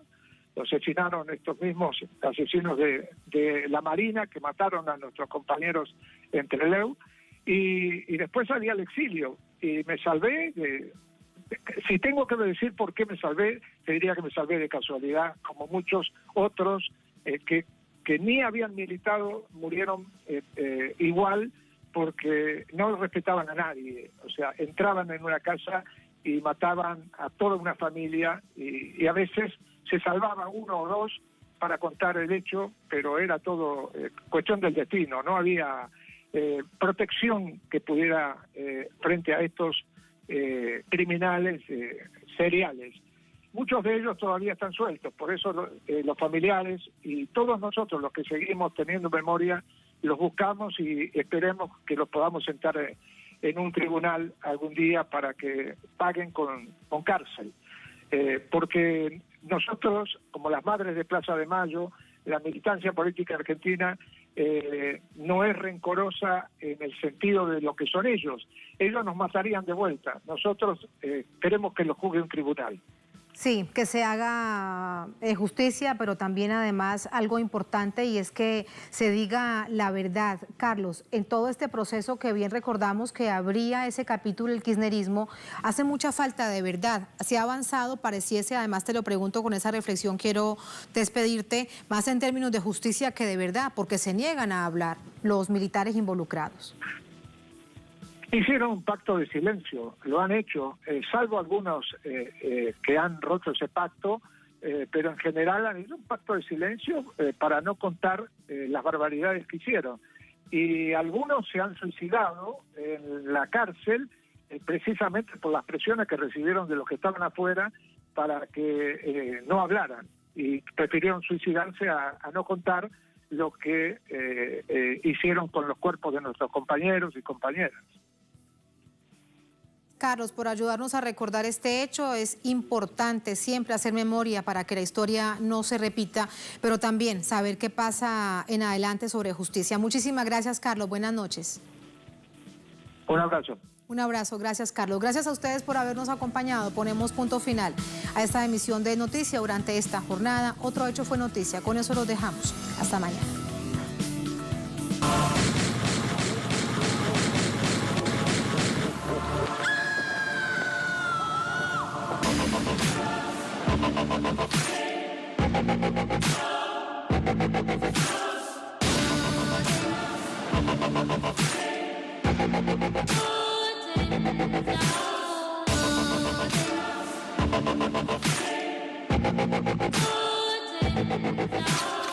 lo asesinaron estos mismos asesinos de la Marina que mataron a nuestros compañeros en Trelew, y después salí al exilio y me salvé si tengo que decir por qué me salvé, te diría que me salvé de casualidad, como muchos otros que ni habían militado, murieron igual porque no respetaban a nadie. O sea, entraban en una casa y mataban a toda una familia y a veces se salvaba uno o dos para contar el hecho, pero era todo cuestión del destino. No había protección que pudiera frente a estos criminales seriales. Muchos de ellos todavía están sueltos, por eso los familiares y todos nosotros los que seguimos teniendo memoria, los buscamos y esperemos que los podamos sentar en un tribunal algún día para que paguen con cárcel. Porque nosotros, como las Madres de Plaza de Mayo, la militancia política argentina no es rencorosa en el sentido de lo que son ellos. Ellos nos matarían de vuelta. Nosotros queremos que los juzgue un tribunal. Sí, que se haga justicia, pero también además algo importante y es que se diga la verdad. Carlos, en todo este proceso que bien recordamos que abría ese capítulo el kirchnerismo, hace mucha falta de verdad. Se ha avanzado, pareciese, además te lo pregunto con esa reflexión, quiero despedirte, más en términos de justicia que de verdad, porque se niegan a hablar los militares involucrados. Hicieron un pacto de silencio, lo han hecho, salvo algunos que han roto ese pacto, pero en general han hecho un pacto de silencio para no contar las barbaridades que hicieron. Y algunos se han suicidado en la cárcel precisamente por las presiones que recibieron de los que estaban afuera para que no hablaran y prefirieron suicidarse a no contar lo que hicieron con los cuerpos de nuestros compañeros y compañeras. Carlos, por ayudarnos a recordar este hecho, es importante siempre hacer memoria para que la historia no se repita, pero también saber qué pasa en adelante sobre justicia. Muchísimas gracias, Carlos. Buenas noches. Un abrazo. Un abrazo, gracias, Carlos. Gracias a ustedes por habernos acompañado. Ponemos punto final a esta emisión de Noticia durante esta jornada. Otro hecho fue noticia. Con eso los dejamos. Hasta mañana. Good day.